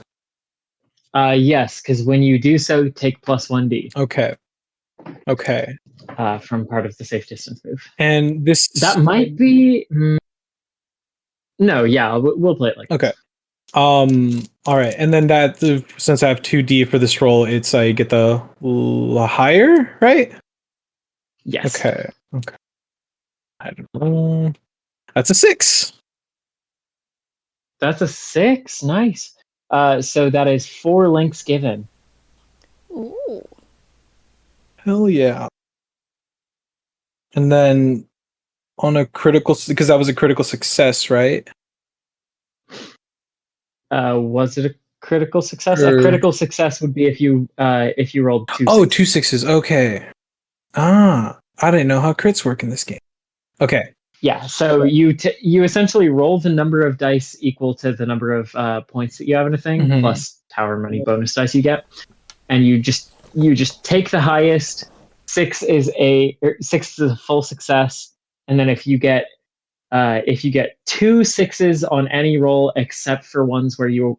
Yes, because when you do so, take plus 1d
Okay.
from part of the safe distance move.
And this
That might be. No, yeah, we'll play it like
okay. All right, and then that since I have 2d for this roll, it's I get the higher, right?
Yes.
Okay. I don't know. That's a 6.
That's a 6. Nice. So that is 4 links given.
Ooh.
Hell yeah. And then on a critical, because that was a critical success, right?
Was it a critical success?
Or-
A critical success would be if you rolled 2
Oh,
sixes.
2 sixes. Okay. I didn't know how crits work in this game. Okay.
Yeah, so you essentially roll the number of dice equal to the number of points that you have in a thing,
Mhm.
plus however many bonus dice you get, and you just take the highest. 6 is a full success, and then if you get 2 sixes on any roll except for ones where you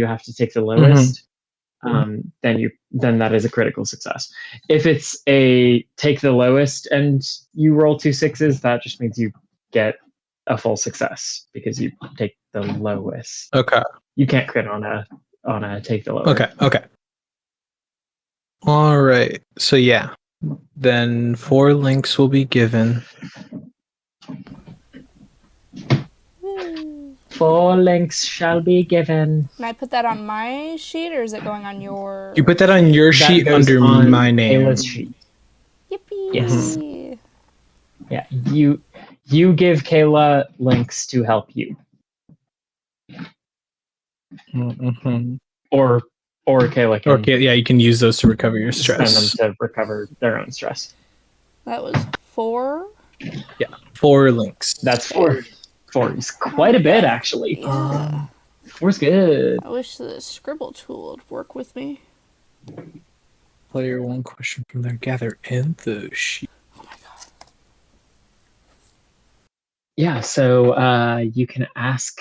have to take the lowest, then that is a critical success. If it's a take the lowest and you roll 2 sixes, that just means you get a full success because you take the lowest.
Okay.
You can't crit on a take the lowest.
Okay. All right. So yeah, then 4 links will be given.
4 links shall be given.
Can I put that on my sheet, or is it going on your?
You put that on your
That
sheet
goes
under
on
my name.
Kayla's sheet.
Yippee!
Yes. Yeah, you give Kayla links to help you,
Mm-hmm.
or Kayla can
Okay, yeah, you can use those to recover your
spend
stress.
them to recover their own stress.
That was 4.
4 links.
That's 4. 4 is quite a bit, actually.
Yeah.
4's good.
I wish the scribble tool would work with me.
Player 1 question from there. Gather in the sheet.
Yeah, so you can ask,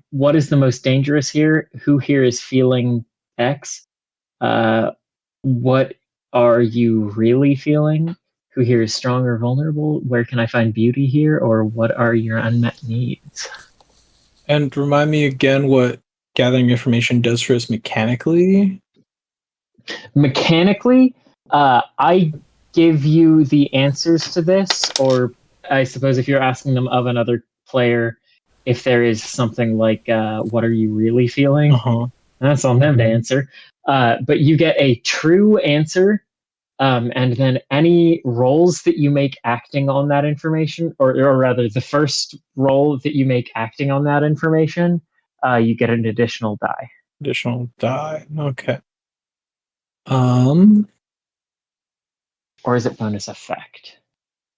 what is the most dangerous here? Who here is feeling X? What are you really feeling? Who here is strong or vulnerable? Where can I find beauty here? Or what are your unmet needs?
And remind me again what gathering information does for us mechanically.
Mechanically, I give you the answers to this, or I suppose if you're asking them of another player, if there is something like, what are you really feeling?
Uh-huh.
That's on them to answer. But you get a true answer, and then any rolls that you make acting on that information, or rather, the first roll that you make acting on that information, you get an additional die.
Additional die. Okay. Um.
Or is it bonus effect?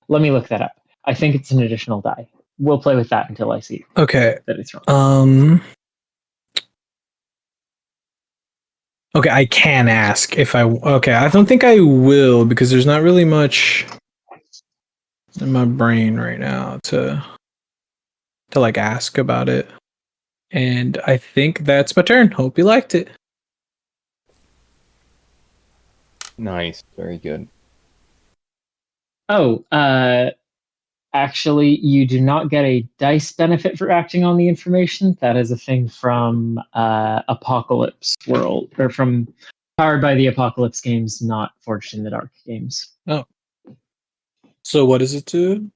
Let me look that up. I think it's an additional die. We'll play with that until I see
Okay.
that it's wrong.
Okay, I can ask if I. Okay, I don't think I will because there's not really much in my brain right now to like ask about it. And I think that's my turn. Hope you liked it.
Nice, very good.
Oh, actually, you do not get a dice benefit for acting on the information. That is a thing from Apocalypse World, or from Powered by the Apocalypse games, not Forged in the Dark games.
Oh. So what does it do?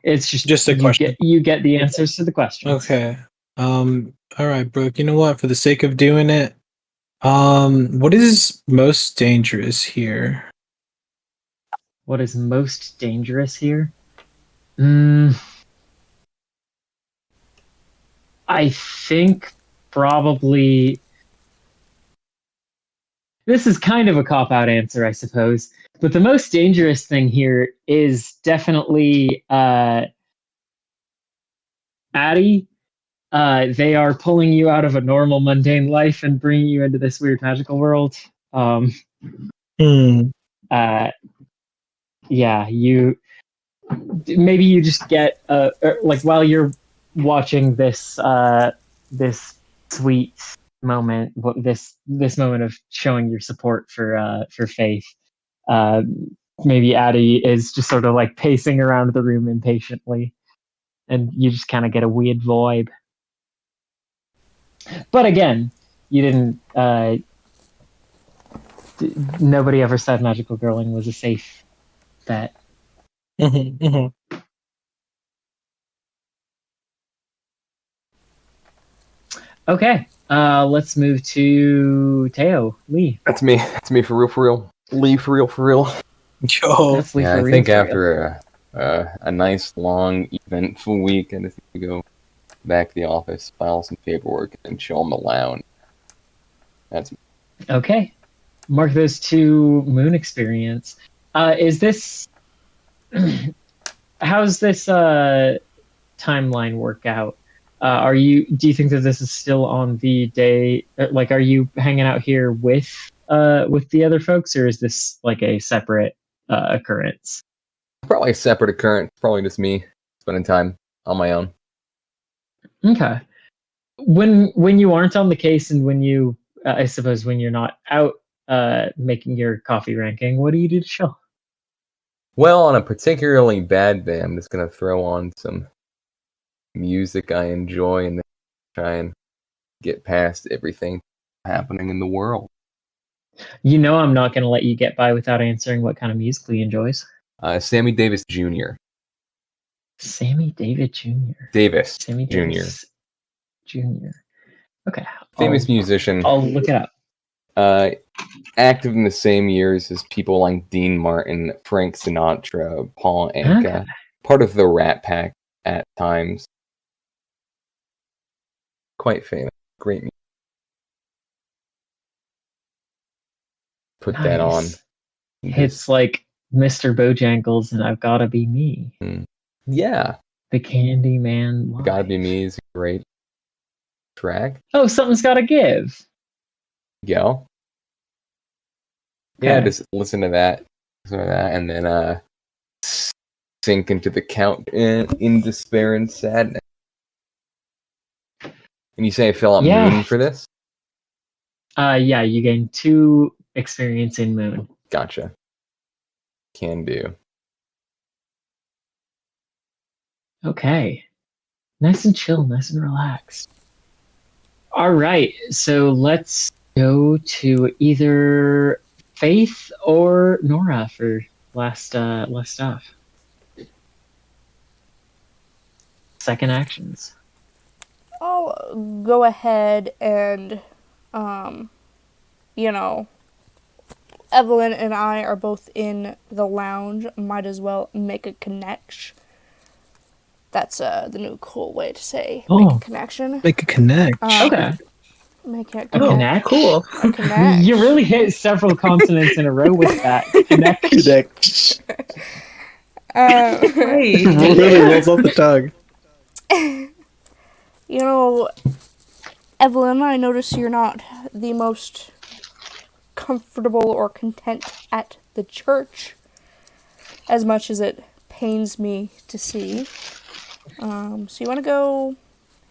It's
Just a question.
You get the answers to the questions.
Okay. All right, Brooke. You know what? For the sake of doing it, what is most dangerous here?
What is most dangerous here? I think probably this is kind of a cop-out answer, I suppose. But the most dangerous thing here is definitely Addie. They are pulling you out of a normal, mundane life and bringing you into this weird magical world. Yeah, you maybe you just get like while you're watching this this sweet moment, this moment of showing your support for Faith. Maybe Addie is just sort of like pacing around the room impatiently, and you just kind of get a weird vibe. But again, you didn't. Nobody ever said magical girling was a safe bet. Okay, let's move to Teo Lee.
That's me. That's me for real, for real. Lee, for real, for real.
Yo.
That's Lee
Yeah,
for
I
real,
think
for real.
after a nice, long, eventful week, I just need to go back to the office, file some paperwork, and chill on the lounge. That's me.
Okay, mark those two moon experience. Is this? How's this timeline work out? Do you think that this is still on the day? Like, are you hanging out here with the other folks, or is this like a separate occurrence?
Probably a separate occurrence. Probably just me spending time on my own.
Okay. When you aren't on the case, and when you, I suppose, when you're not out making your coffee ranking, what do you do to chill?
Well, on a particularly bad day, I'm just gonna throw on some music I enjoy and then try and get past everything happening in the world.
You know, I'm not going to let you get by without answering what kind of music Lee enjoys.
Sammy Davis Jr.
Sammy Davis Jr.
Davis
Sammy
Jr.
Davis Jr. Okay.
Famous musician.
I'll look it up.
Active in the same years as people like Dean Martin, Frank Sinatra, Paul Anka.
Okay.
Part of the Rat Pack at times. Quite famous. Great music. Put that on.
Nice. It's like Mr. Bojangles and I've Gotta Be Me.
Yeah.
The Candyman Live.
Gotta Be Me is a great track.
Oh, Something's Gotta Give.
Go.
Okay.
Yeah, just listen to that. And then sink into the count in despair and sadness. And you say I fill out Moon for this?
Yeah, you gain 2 experience in Moon.
Gotcha. Can do.
Okay. Nice and chill, nice and relaxed. All right, so let's go to either Faith or Nora for last stuff. Second actions.
I'll go ahead and, Evelyn and I are both in the lounge. Might as well make a connection. That's the new cool way to say make a connection.
Make a connect.
Okay.
Make it
A
cool.
connect.
Cool.
A connect.
You really hit several consonants in a row with that. Connect.
Connect.
Hey.
Really rolls off the tongue.
Evelyn, I notice you're not the most comfortable or content at the church, as much as it pains me to see. So you want to go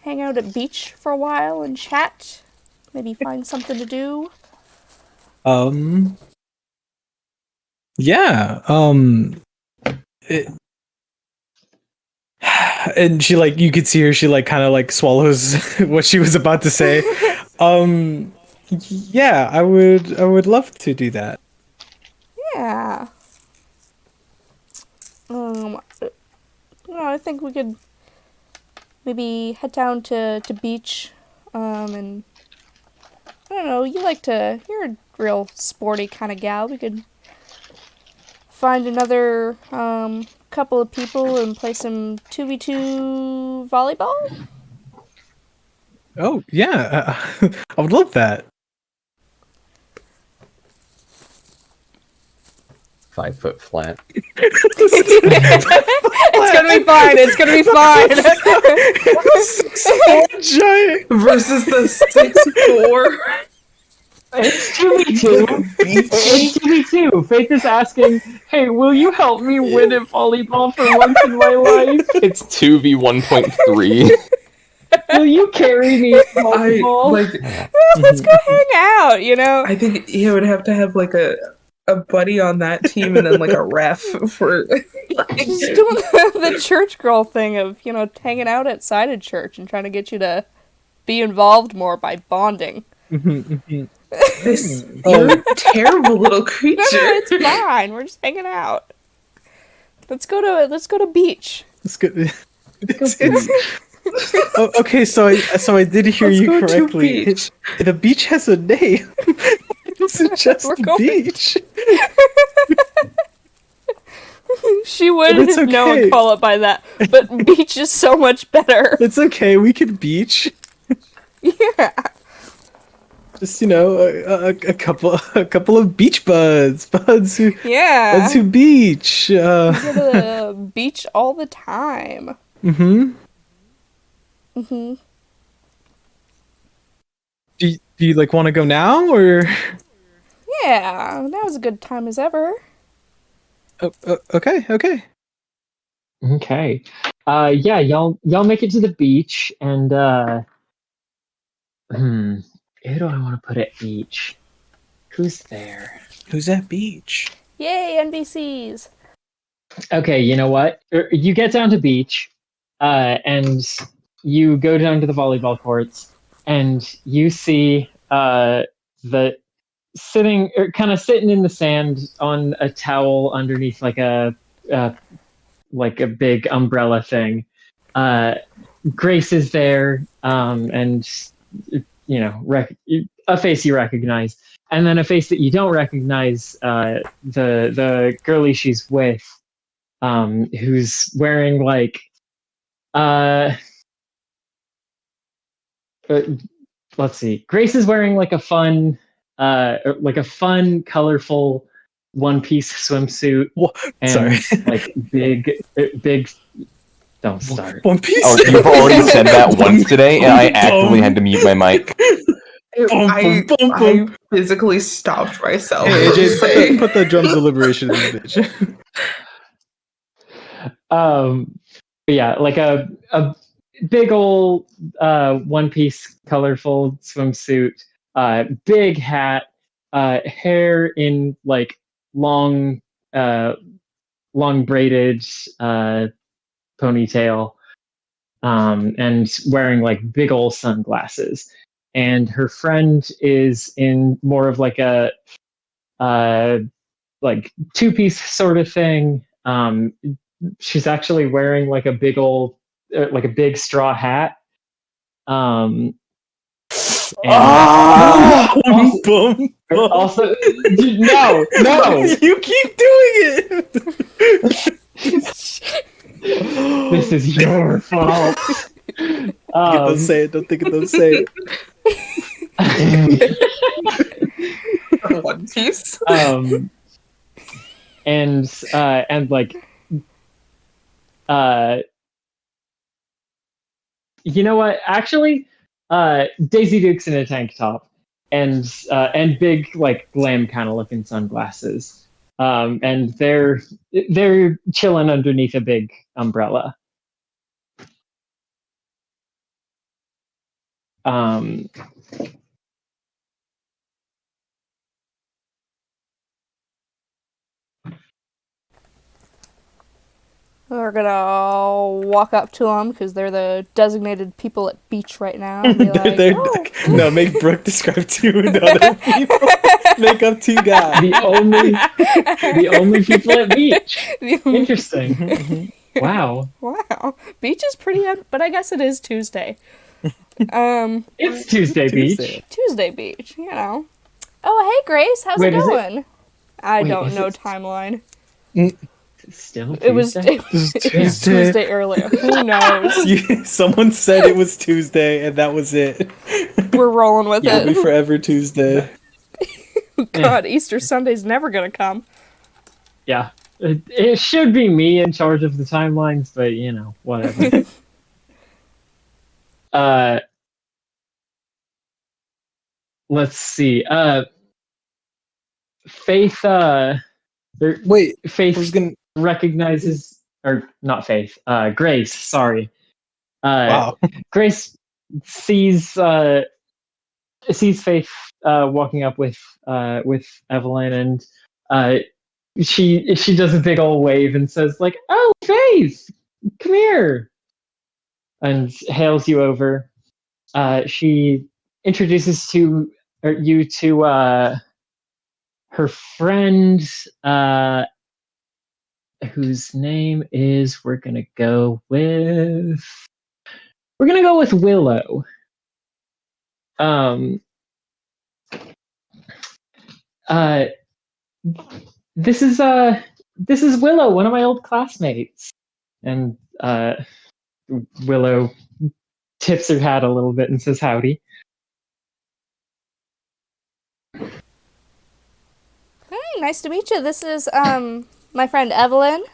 hang out at beach for a while and chat? Maybe find something to do?
Yeah. And she you could see her. She kind of swallows what she was about to say. Yeah, I would love to do that.
Yeah. I think we could maybe head down to beach, and I don't know, you're a real sporty kind of gal. We could find another, couple of people and play some 2v2 volleyball?
Oh, yeah. I would love that.
5 foot flat.
It's gonna be fine. It's gonna be fine.
Giant.
Versus the 6'4".
It's 2v2. It's 2v2. Faith is asking, hey, will you help me win at volleyball for once in my life?
It's 2v1.3.
Will you carry me at volleyball?
Let's go hang out,
I think you would have to have a buddy on that team and then a ref for
Just doing the church girl thing of, hanging out outside of church and trying to get you to be involved more by bonding.
this. You're a terrible little creature.
No, it's fine. We're just hanging out. Let's go to beach.
Let's go. Oh, okay, so I did hear
Let's
you
go to
correctly.
beach.
The beach has a name. It's just
We're
the
going-
beach.
She would
It's
know
okay.
and call it by that, but beach is so much better.
It's okay. We can beach.
Yeah.
Just a couple of beach buds who
Yeah.
beach.
We go to the beach all the time.
Do you want to go now or?
Yeah, that was a good time as ever.
Okay.
Okay. Yeah, y'all make it to the beach and who do I want to put at beach? Who's there?
Who's at beach?
Yay, NBCs.
Okay, you know what? You get down to beach, and you go down to the volleyball courts, and you see the sitting in the sand on a towel underneath a big umbrella thing. Grace is there, and a face you recognize, and then a face that you don't recognize. The girlie she's with, who's wearing let's see. Grace is wearing a fun, colorful one-piece swimsuit. And,
Sorry.
big. Don't start.
One Piece.
Oh, you've already said that once today, and I actively had to mute my mic.
I physically stopped myself.
Hey,
from
AJ,
saying-
put the drums of liberation in the bitch.
Yeah, a big old one-piece colorful swimsuit, big hat, hair in long braided ponytail, and wearing big old sunglasses. And her friend is in more of a like two-piece sort of thing. She's actually wearing like a big old, like a big straw hat. And
Boom!
also, no.
You keep doing it.
This is your fault.
Don't say it. Don't think it. Don't say it.
One Piece.
And like, you know what? Actually, Daisy Duke's in a tank top and big like glam kind of looking sunglasses. And they're chilling underneath a big umbrella.
We're gonna walk up to them because they're the designated people at beach right now. And be like, "Oh."
No, make Brooke describe two other people. Make up two guys.
The only people at beach.
The only-
Interesting. Wow.
Wow, beach is pretty, but I guess it is Tuesday.
It's Tuesday Beach.
Tuesday beach, you know. Oh, hey Grace, how's
Wait,
it
is it-
going? I
Wait,
don't
is
know
it-
timeline.
Still
It was
Tuesday?
Tuesday earlier. Who knows?
Someone said it was Tuesday, and that was it.
We're rolling with
It'll be
it.
forever Tuesday.
God, Easter Sunday's never gonna come.
Yeah. It should be me in charge of the timelines, but you know, whatever. Let's see. Faith
Wait, I
Faith
was gonna.
recognizes, or not Faith, Grace, sorry.
Wow.
Grace sees Faith walking up with Evelyn, and she does a big old wave and says like, "Oh, Faith, come here," and hails you over. She introduces you to her friend, whose name is we're gonna go with Willow. This is Willow, one of my old classmates, and Willow tips her hat a little bit and says howdy.
Hey, nice to meet you. This is my friend Evelyn.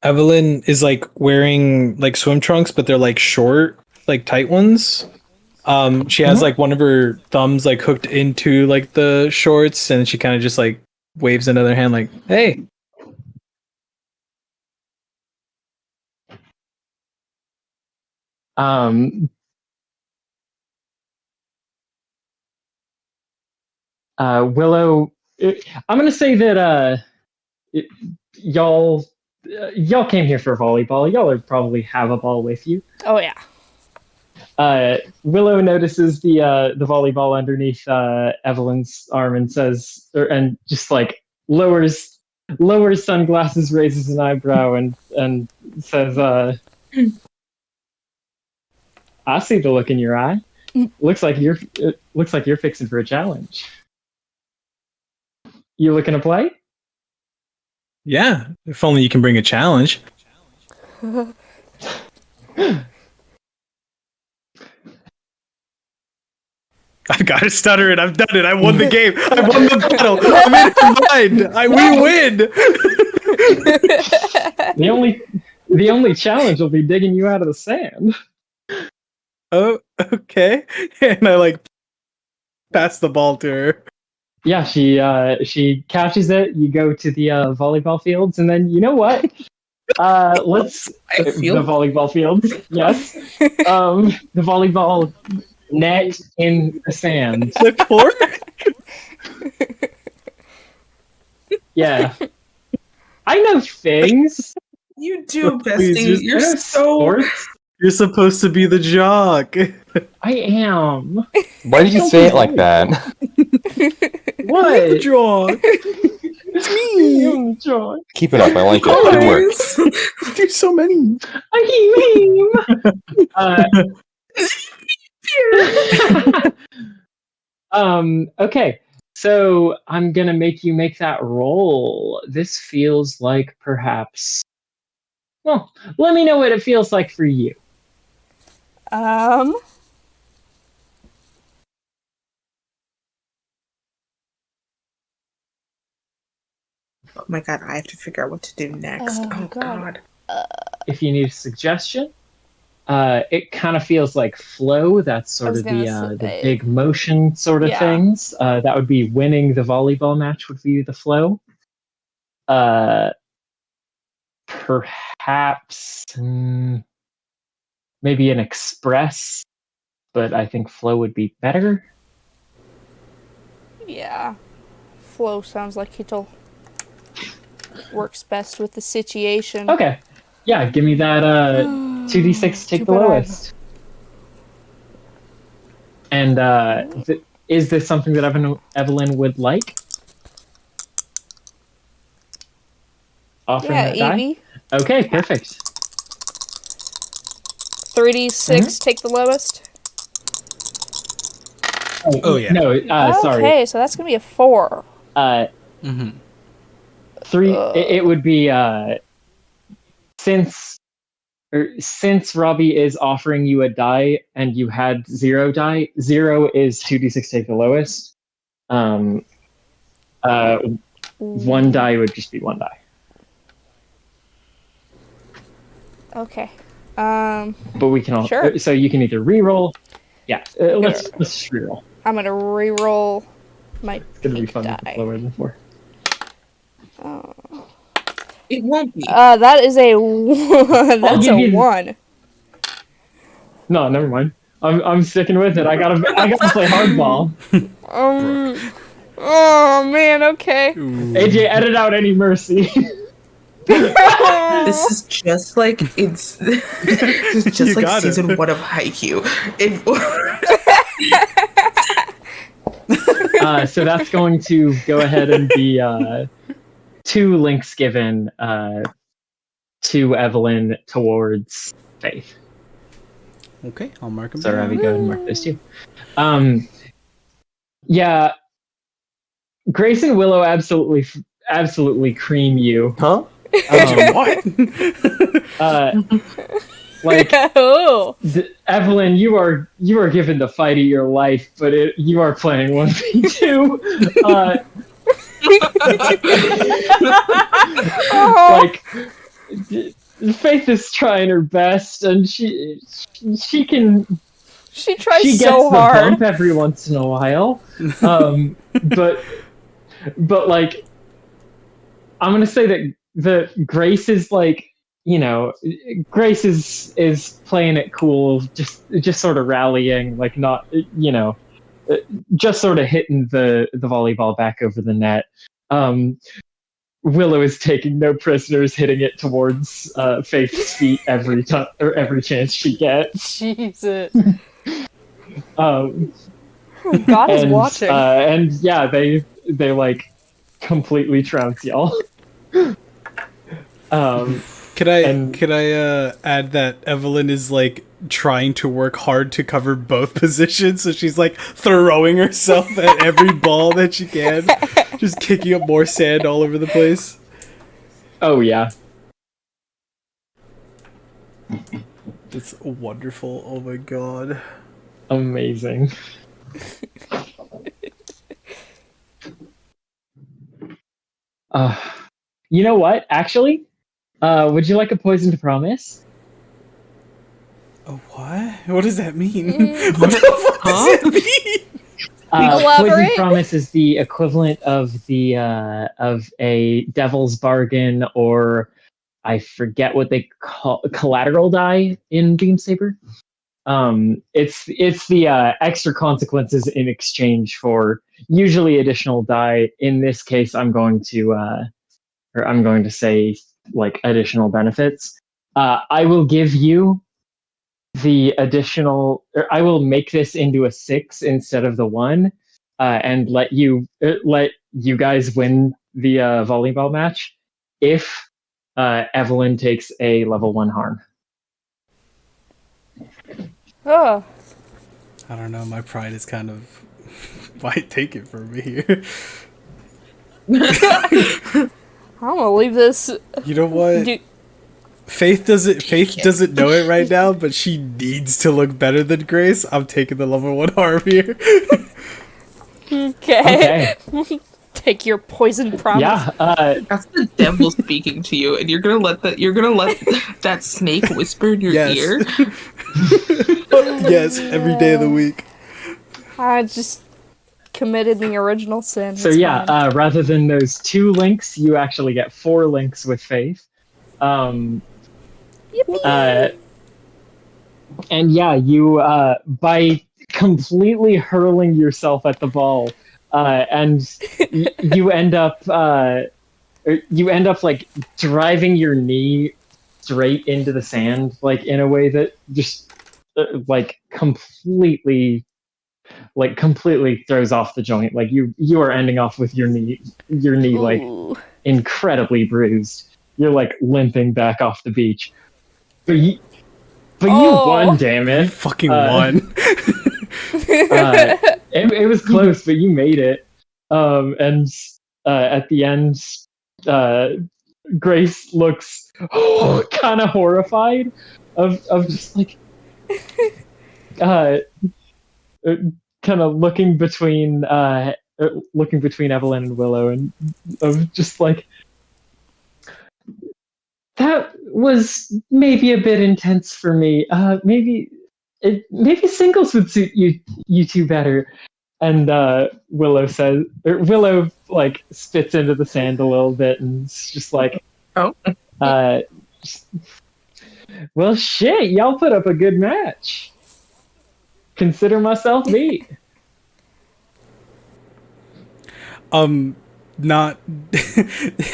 Evelyn is like wearing like swim trunks, but they're like short, like tight ones. She has like one of her thumbs like hooked into like the shorts, and she kind of just like waves another hand like, "Hey."
Willow, I'm gonna say that y'all came here for volleyball. Y'all probably have a ball with you.
Oh yeah.
Willow notices the volleyball underneath Evelyn's arm and says, and just like lowers sunglasses, raises an eyebrow, and says, "I see the look in your eye. Looks like you're fixing for a challenge. You looking to play?"
Yeah, if only you can bring a challenge. I've got to stutter it. I've done it. I won the game. I won the battle. I'm in her mind. We win.
The only challenge will be digging you out of the sand.
Oh, okay. And I like pass the ball to her.
Yeah, she catches it. You go to the volleyball fields, and then you know what? Let's
feel-
the volleyball fields. Yes, the volleyball net in the sand.
The court?
Yeah, I know things.
You do,
Please,
bestie. You're
I know
so.
sports.
You're supposed to be the jock.
I am.
Why did you say it like that?
What?
I like the draw. It's me.
I'm the draw.
Keep it up. I like it. Good work.
There's so many.
Okay, so I'm gonna make you make that roll. This feels like perhaps. Well, let me know what it feels like for you.
Oh my god, I have to figure out what to do next. Oh god.
If you need a suggestion, it kind of feels like flow. That's sort of the big motion sort of things. That would be winning the volleyball match would be the flow. Perhaps maybe an express, but I think flow would be better.
Yeah. Flow sounds like it'll works best with the situation.
Okay. Yeah, give me that 2d6, take the lowest. And is this something that Evelyn would like? Offering that die?
Evie.
Okay, perfect.
3d6, take the lowest.
Oh, yeah.
No, sorry.
Okay, so that's gonna be a 4.
3. It would be since Robbie is offering you a die and you had 0 die. 0 is 2d6 take the lowest. 1 die would just be 1 die.
Okay.
But we can all.
Sure.
So you can either re-roll. Yeah, let's just re-roll.
I'm gonna re-roll my
It's gonna be
pink
fun
die.
with lower than 4.
It won't be.
That is a that's a 1.
No, never mind. I'm sticking with it. I gotta play hardball.
Oh man, okay.
AJ, edit out any mercy.
This is just like this is just
You
like
got it.
season 1 of Haikyuu.
So that's going to go ahead and be 2 links given to Evelyn towards Faith.
Okay, I'll mark them.
So Ravi, go ahead and mark those 2. Yeah, Grace and Willow absolutely cream you.
Huh?
What?
Like
Oh.
Evelyn, you are given the fight of your life, but you are playing 1v2. Like Faith is trying her best, and she can.
She tries
She gets
so
the
hard.
bump every once in a while, but like I'm gonna say that Grace is like, you know, Grace is playing it cool, just sort of rallying, like not, you know, just sort of hitting the volleyball back over the net. Willow is taking no prisoners, hitting it towards Faith's feet every time or every chance she gets.
Jesus.
God
is watching.
And yeah, they like completely trounce y'all.
Could I add that Evelyn is like trying to work hard to cover both positions, so she's like throwing herself at every ball that she can, just kicking up more sand all over the place.
Oh yeah.
It's wonderful. Oh my god.
Amazing. You know what? Actually, would you like a poison to promise?
Oh, what? What does that mean? What the fuck does that mean?
Poison
Elaborate.
promise is the equivalent of a devil's bargain, or I forget what they call collateral die in Beam Saber. It's the extra consequences in exchange for usually additional die. In this case, I'm going to say like additional benefits. I will give you the additional, or I will make this into a 6 instead of the 1, and let you guys win the volleyball match if Evelyn takes a level 1 harm.
Oh,
I don't know. My pride is kind of might take it from me here.
I'm gonna leave this.
You know what?
Do-
Faith doesn't know it right now, but she needs to look better than Grace. I'm taking the level 1 harm here.
Okay. Take your poison promise.
Yeah,
That's the devil speaking to you, and you're gonna let that snake whisper in your
Yes.
ear.
Yes, every day of the week.
I just committed the original sin.
so
It's
yeah,
fine.
rather than those 2 links, you actually get 4 links with Faith.
Yippee!
And yeah, you by completely hurling yourself at the ball, and you end up like driving your knee straight into the sand, like in a way that just completely throws off the joint. Like you are ending off with your knee like
Ooh.
incredibly bruised. You're like limping back off the beach, but you
Oh.
won, damn
You
it.
fucking won.
It was close, but you made it. And at the end, Grace looks kind of horrified of just like kind of looking between Evelyn and Willow, and of just like, that was maybe a bit intense for me. Maybe singles would suit you two better. And Willow like spits into the sand a little bit, and it's just like,
Oh.
Well, shit, y'all put up a good match. Consider myself beat.
Not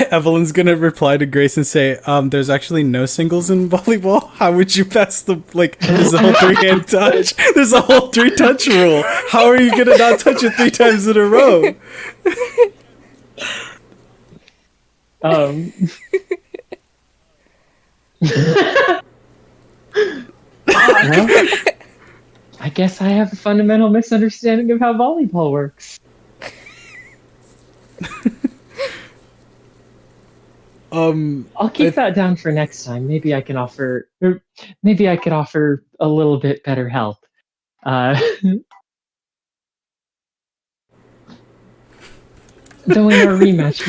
Evelyn's gonna reply to Grace and say, there's actually no singles in volleyball. How would you pass there's a whole 3-hand touch. There's a whole 3-touch rule. How are you gonna not touch it 3 times in a row?
Well, I guess I have a fundamental misunderstanding of how volleyball works. I'll keep that down for next time. Maybe I could offer a little bit better help. Though in our rematch,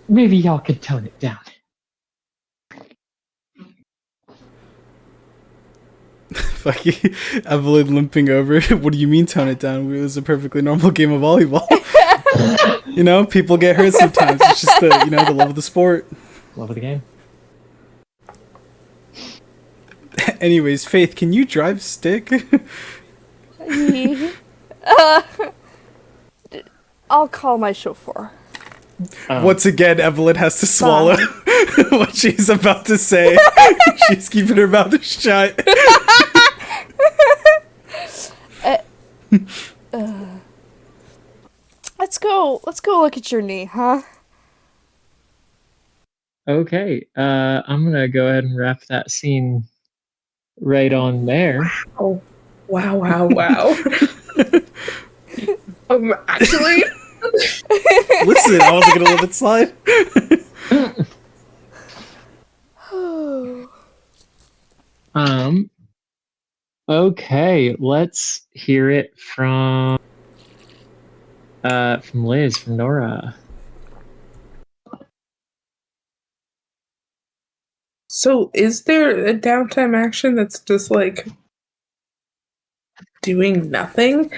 maybe y'all could tone it down.
Fuck you. Evelyn limping over. What do you mean tone it down? It was a perfectly normal game of volleyball. You know, people get hurt sometimes. It's just the love of the sport.
Love of the game.
Anyways, Faith, can you drive stick?
I'll call my chauffeur.
Once again, Evelyn has to swallow what she's about to say. She's keeping her mouth shut.
Let's go look at your knee, huh?
Okay, I'm gonna go ahead and wrap that scene right on there.
Oh, wow. Actually,
Listen, I wasn't gonna let it slide.
Okay, let's hear it from Liz, from Nora.
so is there a downtime action that's just like doing nothing?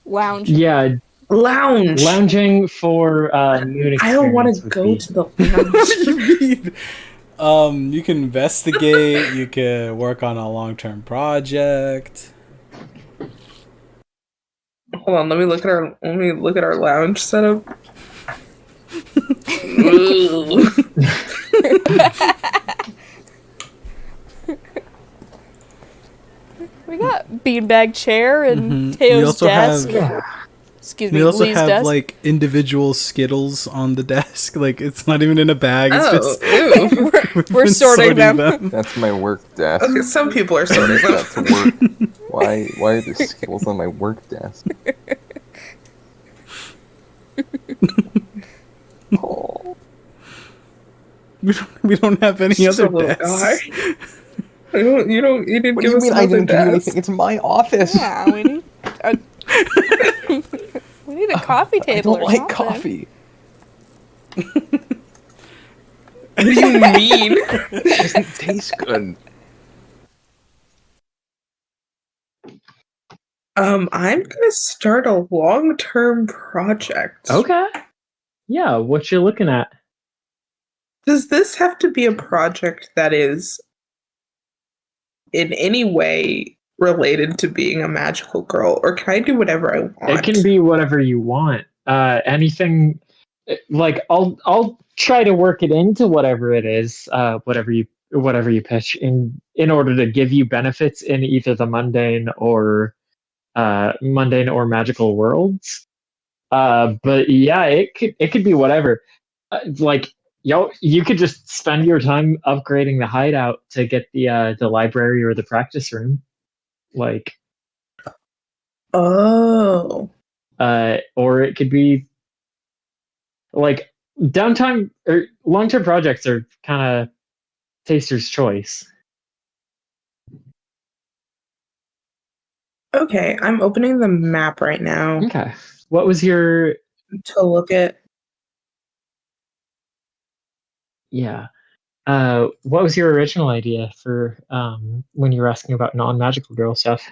Lounge.
Yeah,
Lounge.
lounging for noon
I don't want
experience
to
would
go
be-
to the
What do
lounge.
you mean? You can investigate. You can work on a long-term project.
Hold on, let me look at our lounge setup. Ooh.
We got beanbag chair and
We
Teo's
also
desk.
have
Excuse me,
We also
Lee's
have
desk.
like individual Skittles on the desk. Like it's not even in a bag. It's just
Ew.
We're
been
sorting them.
That's my work desk.
Okay, some people are sorting them.
That's work. Why are there Skittles on my work desk? Oh.
we don't have any
Just a
other
little
desks.
guy. You didn't
What
give
do you
us
mean I
another
didn't give you
desk.
anything? It's my office.
Yeah, we need a, we need a coffee
I
table
don't
or
like
something.
coffee.
What do you mean?
It doesn't taste good.
I'm gonna start a long-term project.
Okay. Yeah, what you looking at?
Does this have to be a project that is in any way related to being a magical girl, or can I do whatever I want?
It can be whatever you want. Anything like I'll try to work it into whatever it is, whatever you pitch in order to give you benefits in either the mundane or magical worlds. But yeah, it could be whatever. Like you could just spend your time upgrading the hideout to get the library or the practice room, like,
Oh.
or it could be like downtime or long-term projects are kind of taster's choice.
Okay, I'm opening the map right now
Okay, what was your
to look at.
yeah? What was your original idea for when you were asking about non-magical girl stuff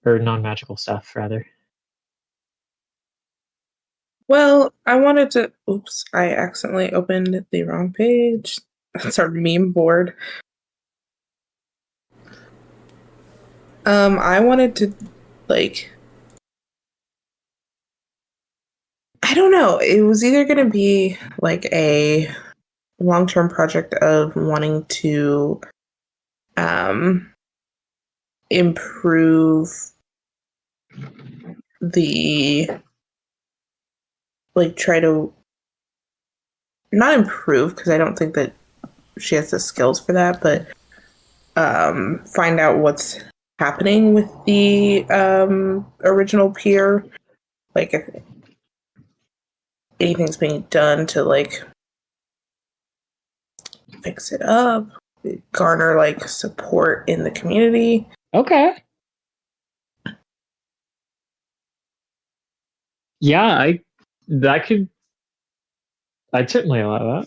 or non-magical stuff rather?
Well, I wanted to. Oops, I accidentally opened the wrong page. That's our meme board. I wanted to, like, I don't know. It was either going to be like a long-term project of wanting to improve the, like, try to not improve because I don't think that she has the skills for that, but find out what's happening with the original pier, like if anything's being done to like fix it up, garner like support in the community.
Okay. Yeah, I'd certainly allow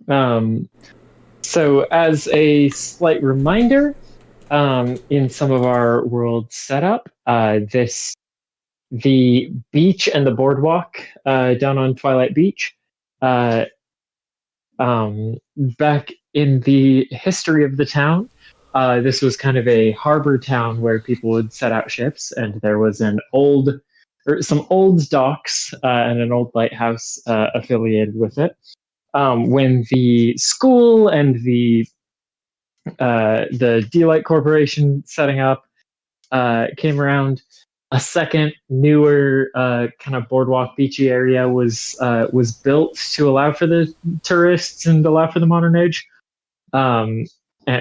that. So as a slight reminder, in some of our world setup, the beach and the boardwalk down on Twilight Beach, back in the history of the town, this was kind of a harbor town where people would set out ships, and there was some old docks and an old lighthouse affiliated with it. When the school and the D-Light Corporation setting up came around, a second newer kind of boardwalk beachy area was built to allow for the tourists and allow for the modern age,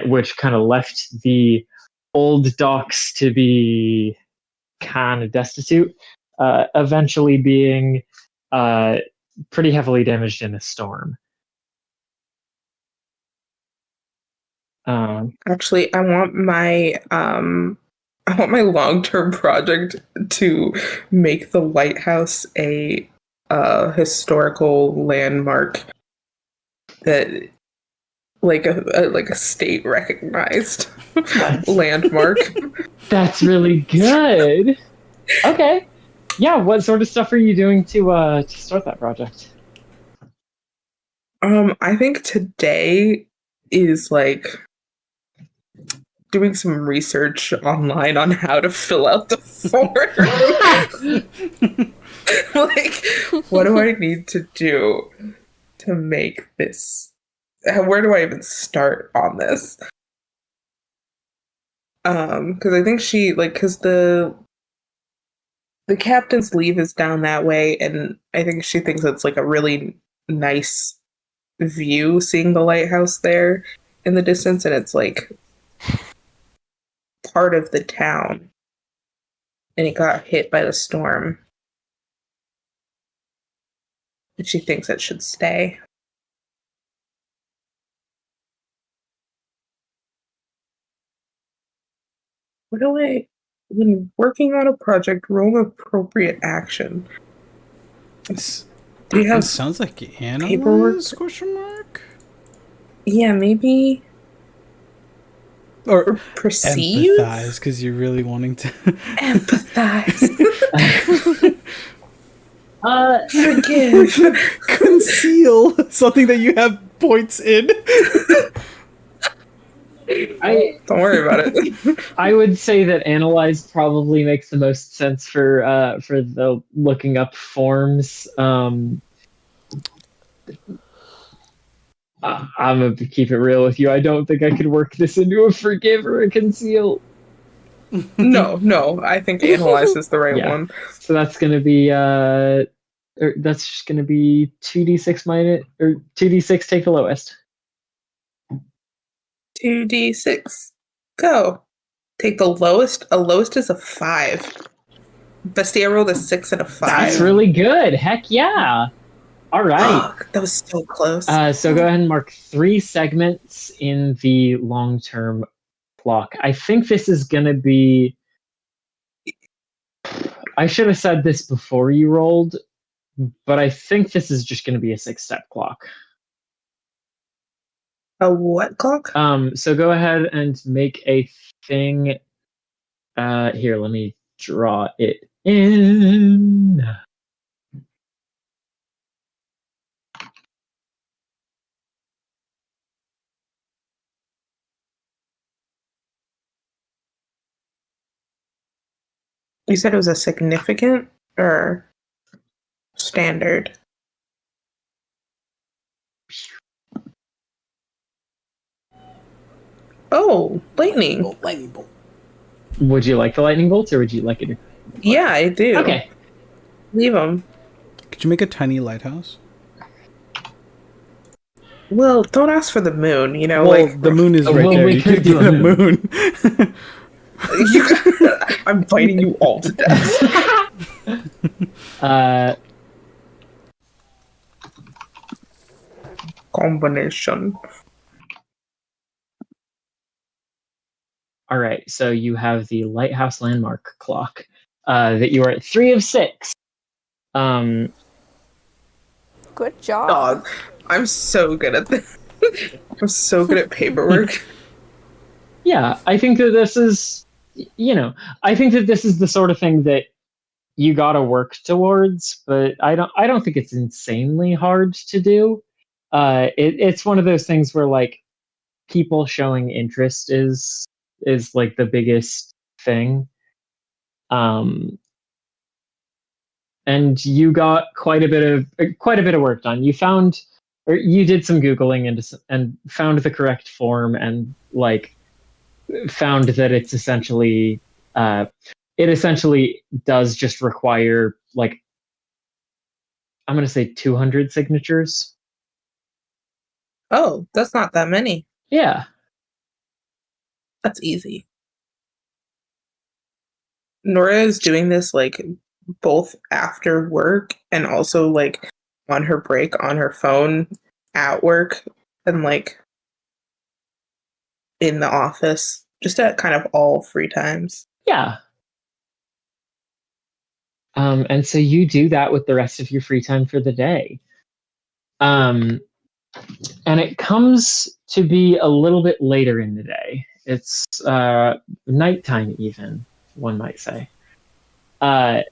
which kind of left the old docks to be kind of destitute, eventually being pretty heavily damaged in a storm.
Actually, I want my long-term project to make the lighthouse a historical landmark that like a state recognized landmark.
That's really good. Okay. Yeah, what sort of stuff are you doing to start that project?
I think today is like doing some research online on how to fill out the form. Like, what do I need to do to make this? Where do I even start on this? Because I think she like because the captain's leave is down that way, and I think she thinks it's like a really nice view seeing the lighthouse there in the distance, and it's like part of the town, and it got hit by the storm. And she thinks it should stay. What do I, when working on a project, roll appropriate action? Do you have
It sounds like
paperwork?
analyze? Question mark.
Yeah, maybe.
Or
Perceive?
empathize, because you're really wanting to
Empathize.
Forgive.
conceal something that you have points in.
Don't worry about it.
I would say that analyze probably makes the most sense for the looking up forms. I'm gonna keep it real with you. I don't think I could work this into a forgive or a conceal.
No, I think analyze is the right
Yeah.
one.
So that's gonna be that's just gonna be 2d6 minus or 2d6. Take the lowest.
2d6. Go. Take the lowest. A lowest is a 5. Bestie, I rolled a 6 and a 5.
That's really good. Heck yeah! All right.
Fuck, that was so close.
So go ahead and mark 3 segments in the long-term clock. I think this is going to be... I should have said this before you rolled, but I think this is just going to be a 6-step clock.
A what clock?
So go ahead and make a thing. Here, let me draw it in.
You said it was a significant or standard? Oh, lightning.
Lightning bolt.
Would you like the lightning bolts, or would you like it?
Yeah, I do.
Okay.
Leave them.
Could you make a tiny lighthouse?
Well, don't ask for the moon, you know,
Well,
like
the moon is right
well,
there.
we
You
could
could
do
get
a
a moon.
I'm biting you all to death. Combination.
All right, so you have the lighthouse landmark clock that you are at 3 of 6.
Good job.
Dog. I'm so good at this. I'm so good at paperwork.
Yeah, I think that this is, I think that this is the sort of thing that you got to work towards, but I don't think it's insanely hard to do. It's one of those things where like people showing interest is like the biggest thing. And you got quite a bit of work done. You did some Googling and found the correct form, and like found that it's essentially it essentially does just require like, I'm going to say 200 signatures.
Oh, that's not that many.
Yeah.
That's easy. Nora is doing this like both after work and also like on her break on her phone at work and like in the office, just at kind of all free times.
Yeah. And so you do that with the rest of your free time for the day. And it comes to be a little bit later in the day. It's nighttime even, one might say. And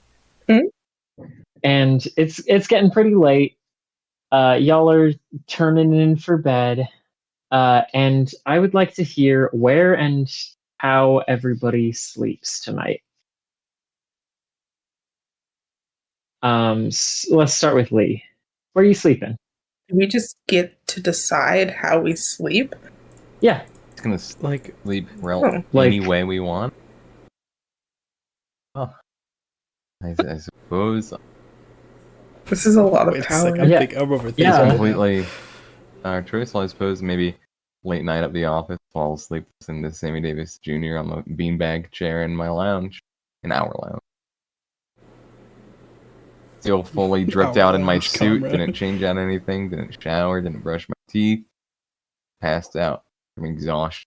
it's getting pretty late. Y'all are turning in for bed. And I would like to hear where and how everybody sleeps tonight. Let's start with Lee. Where are you sleeping?
Do we just get to decide how we sleep?
Yeah.
gonna
Like,
sleep
Like-
any way we want. Oh, I suppose
This is a lot of
wait a
power.
second,
Yeah.
I'm overthinking
it's
it now.
completely our choice. Well, I suppose maybe late night at the office, fall asleep listening to Sammy Davis Jr. on the beanbag chair in my lounge, in our lounge. Still fully dripped
Our
out in my
lounge,
suit.
comrade.
Didn't change out anything. Didn't shower. Didn't brush my teeth. Passed out from exhaustion.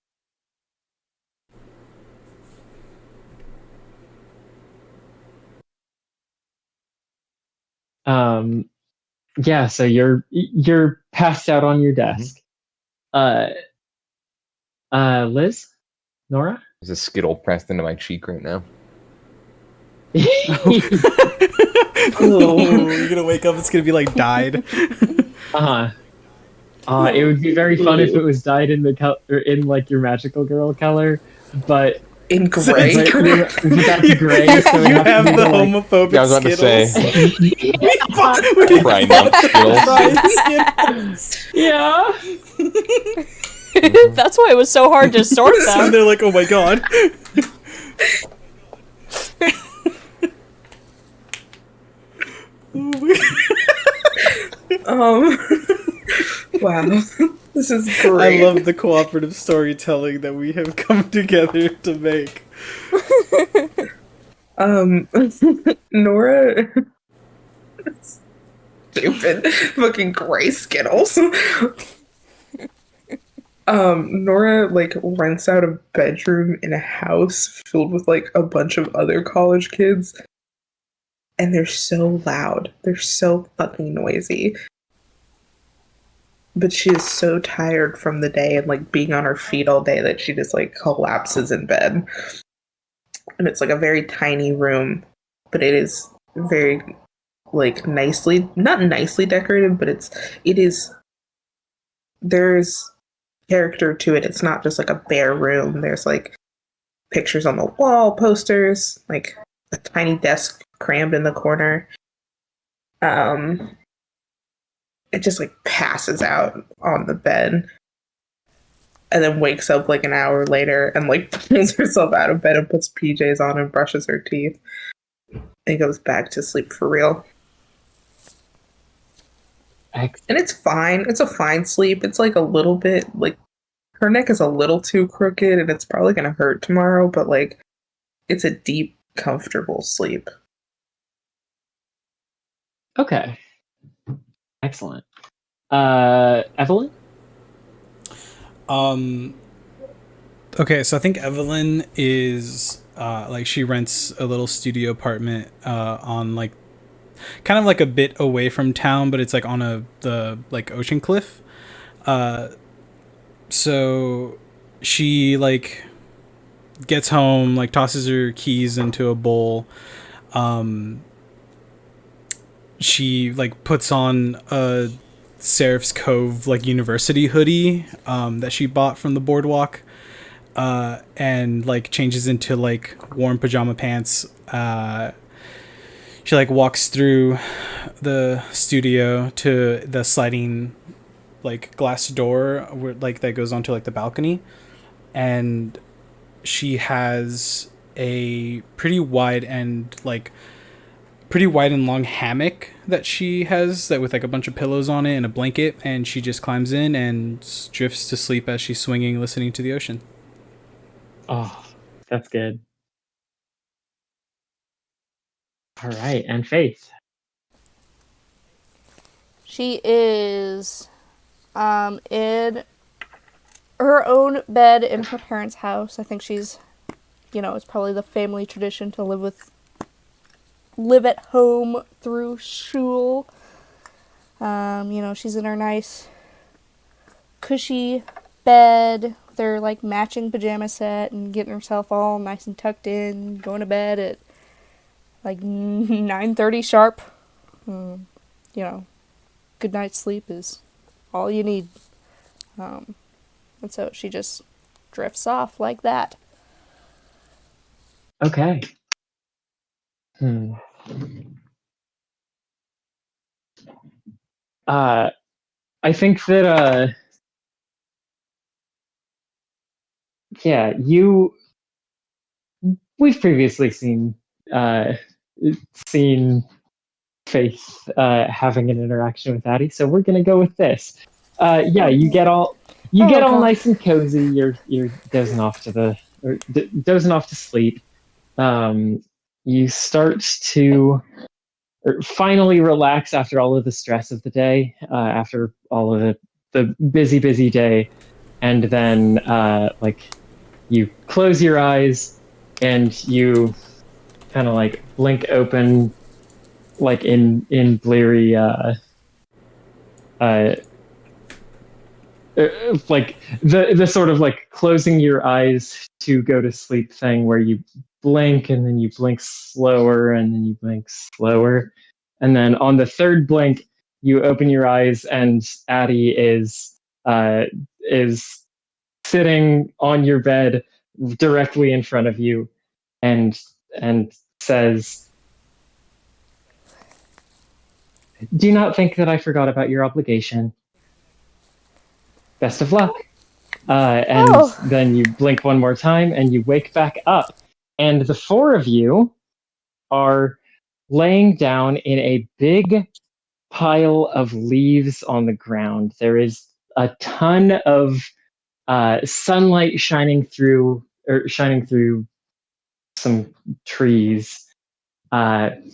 Yeah, so you're passed out on your desk. Liz, Nora.
There's a skittle pressed into my cheek right now.
Oh, you're gonna wake up, it's gonna be like dyed.
Uh-huh. It would be very fun if it was dyed in the color, in like your magical girl color, but
In
So
gray.
it's
that's gray. So it
You
has to
have
be
the
like-
homophobic
Yeah, I was about to say.
Skittles.
Fried up Skittles.
Fried Skittles.
Yeah.
That's why it was so hard to sort
And
them.
they're like, oh my god.
Wow. This is
I
great.
love the cooperative storytelling that we have come together to make.
Nora. Stupid fucking gray Skittles. Nora like rents out a bedroom in a house filled with like a bunch of other college kids. And they're so loud. They're so fucking noisy. But she is so tired from the day and like being on her feet all day that she just like collapses in bed. And it's like a very tiny room, but it is very like not nicely decorated, but it is there's character to it. It's not just like a bare room. There's like pictures on the wall, posters, like a tiny desk crammed in the corner. It just like passes out on the bed and then wakes up like an hour later and like pulls herself out of bed and puts PJs on and brushes her teeth and goes back to sleep for real. And it's fine. It's a fine sleep. It's like a little bit like her neck is a little too crooked and it's probably going to hurt tomorrow, but like it's a deep, comfortable sleep.
Okay. Excellent. Evelyn?
Okay, so I think Evelyn is like she rents a little studio apartment on like kind of like a bit away from town, but it's like on the like ocean cliff. So she like gets home, like tosses her keys into a bowl. She like puts on a Seraph's Cove like university hoodie that she bought from the boardwalk, and like changes into like warm pajama pants. She like walks through the studio to the sliding like glass door where like that goes onto like the balcony, and she has a pretty wide and long hammock that she has that with like a bunch of pillows on it and a blanket, and she just climbs in and drifts to sleep as she's swinging, listening to the ocean.
Oh, that's good. All right, and Faith.
She is in her own bed in her parents' house. I think she's, it's probably the family tradition to live at home through school. She's in her nice cushy bed with her like matching pajama set and getting herself all nice and tucked in, going to bed at like 9:30 sharp. Good night's sleep is all you need. And so she just drifts off like that.
Okay. I think that yeah, we've previously seen Faith having an interaction with Addie, so we're gonna go with this. Yeah, you get all
God.
nice and cozy. You're dozing off dozing off to sleep. You start to finally relax after all of the stress of the day, after all of the busy day, and then like you close your eyes and you kind of like blink open, like in bleary uh, like the sort of like closing your eyes to go to sleep thing where you blink and then you blink slower and then you blink slower, and then on the third blink you open your eyes and Addie is sitting on your bed directly in front of you and says, "Do not think that I forgot about your obligation. Best of luck." And
Oh.
then you blink one more time and you wake back up. And the four of you are laying down in a big pile of leaves on the ground. There is a ton of sunlight shining through some trees, and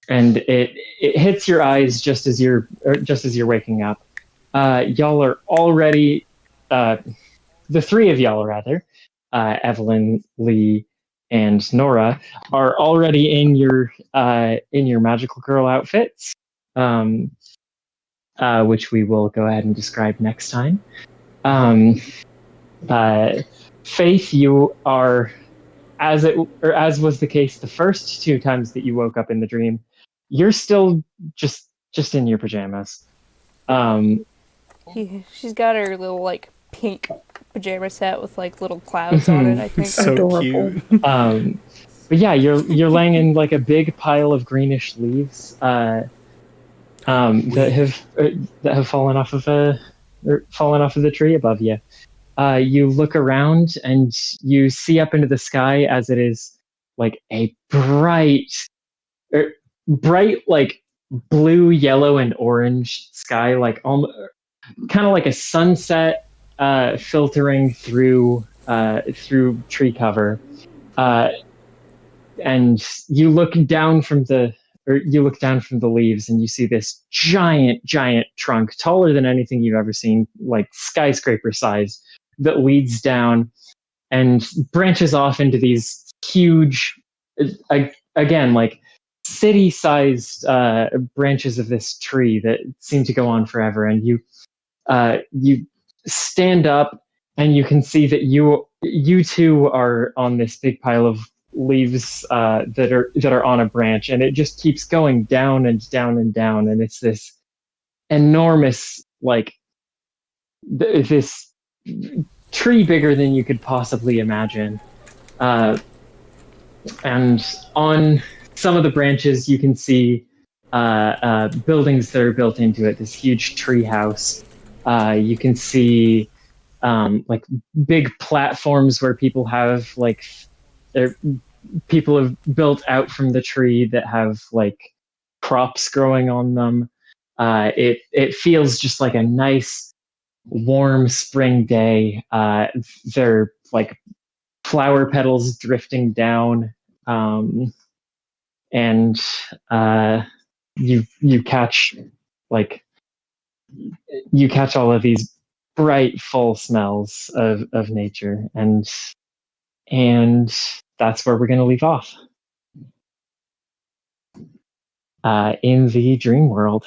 it hits your eyes just as you're waking up. Y'all are already the three of y'all, rather, Evelyn, Lee, and Nora, are already in your magical girl outfits, which we will go ahead and describe next time. Um, Faith, you are, as was the case the first two times that you woke up in the dream, you're still just in your pajamas.
She's got her little like pink pajama set with like little clouds on it, I think.
So
Adorable.
cute.
But yeah, you're laying in like a big pile of greenish leaves that have fallen off of the tree above you. You look around and you see up into the sky as it is like a bright like blue, yellow, and orange sky, like kind of like a sunset filtering through tree cover. Uh, and you look down from the leaves and you see this giant trunk, taller than anything you've ever seen, like skyscraper size, that leads down and branches off into these huge, again, like city-sized branches of this tree that seem to go on forever. And you stand up and you can see that you two are on this big pile of leaves that are on a branch, and it just keeps going down and down and down, and it's this enormous, like this tree bigger than you could possibly imagine. And on some of the branches you can see buildings that are built into it, this huge tree house. You can see like big platforms where people have people have built out from the tree that have like crops growing on them. It feels just like a nice warm spring day. They're like flower petals drifting down, and you catch like you catch all of these bright, full smells of nature, and that's where we're going to leave off in the dream world.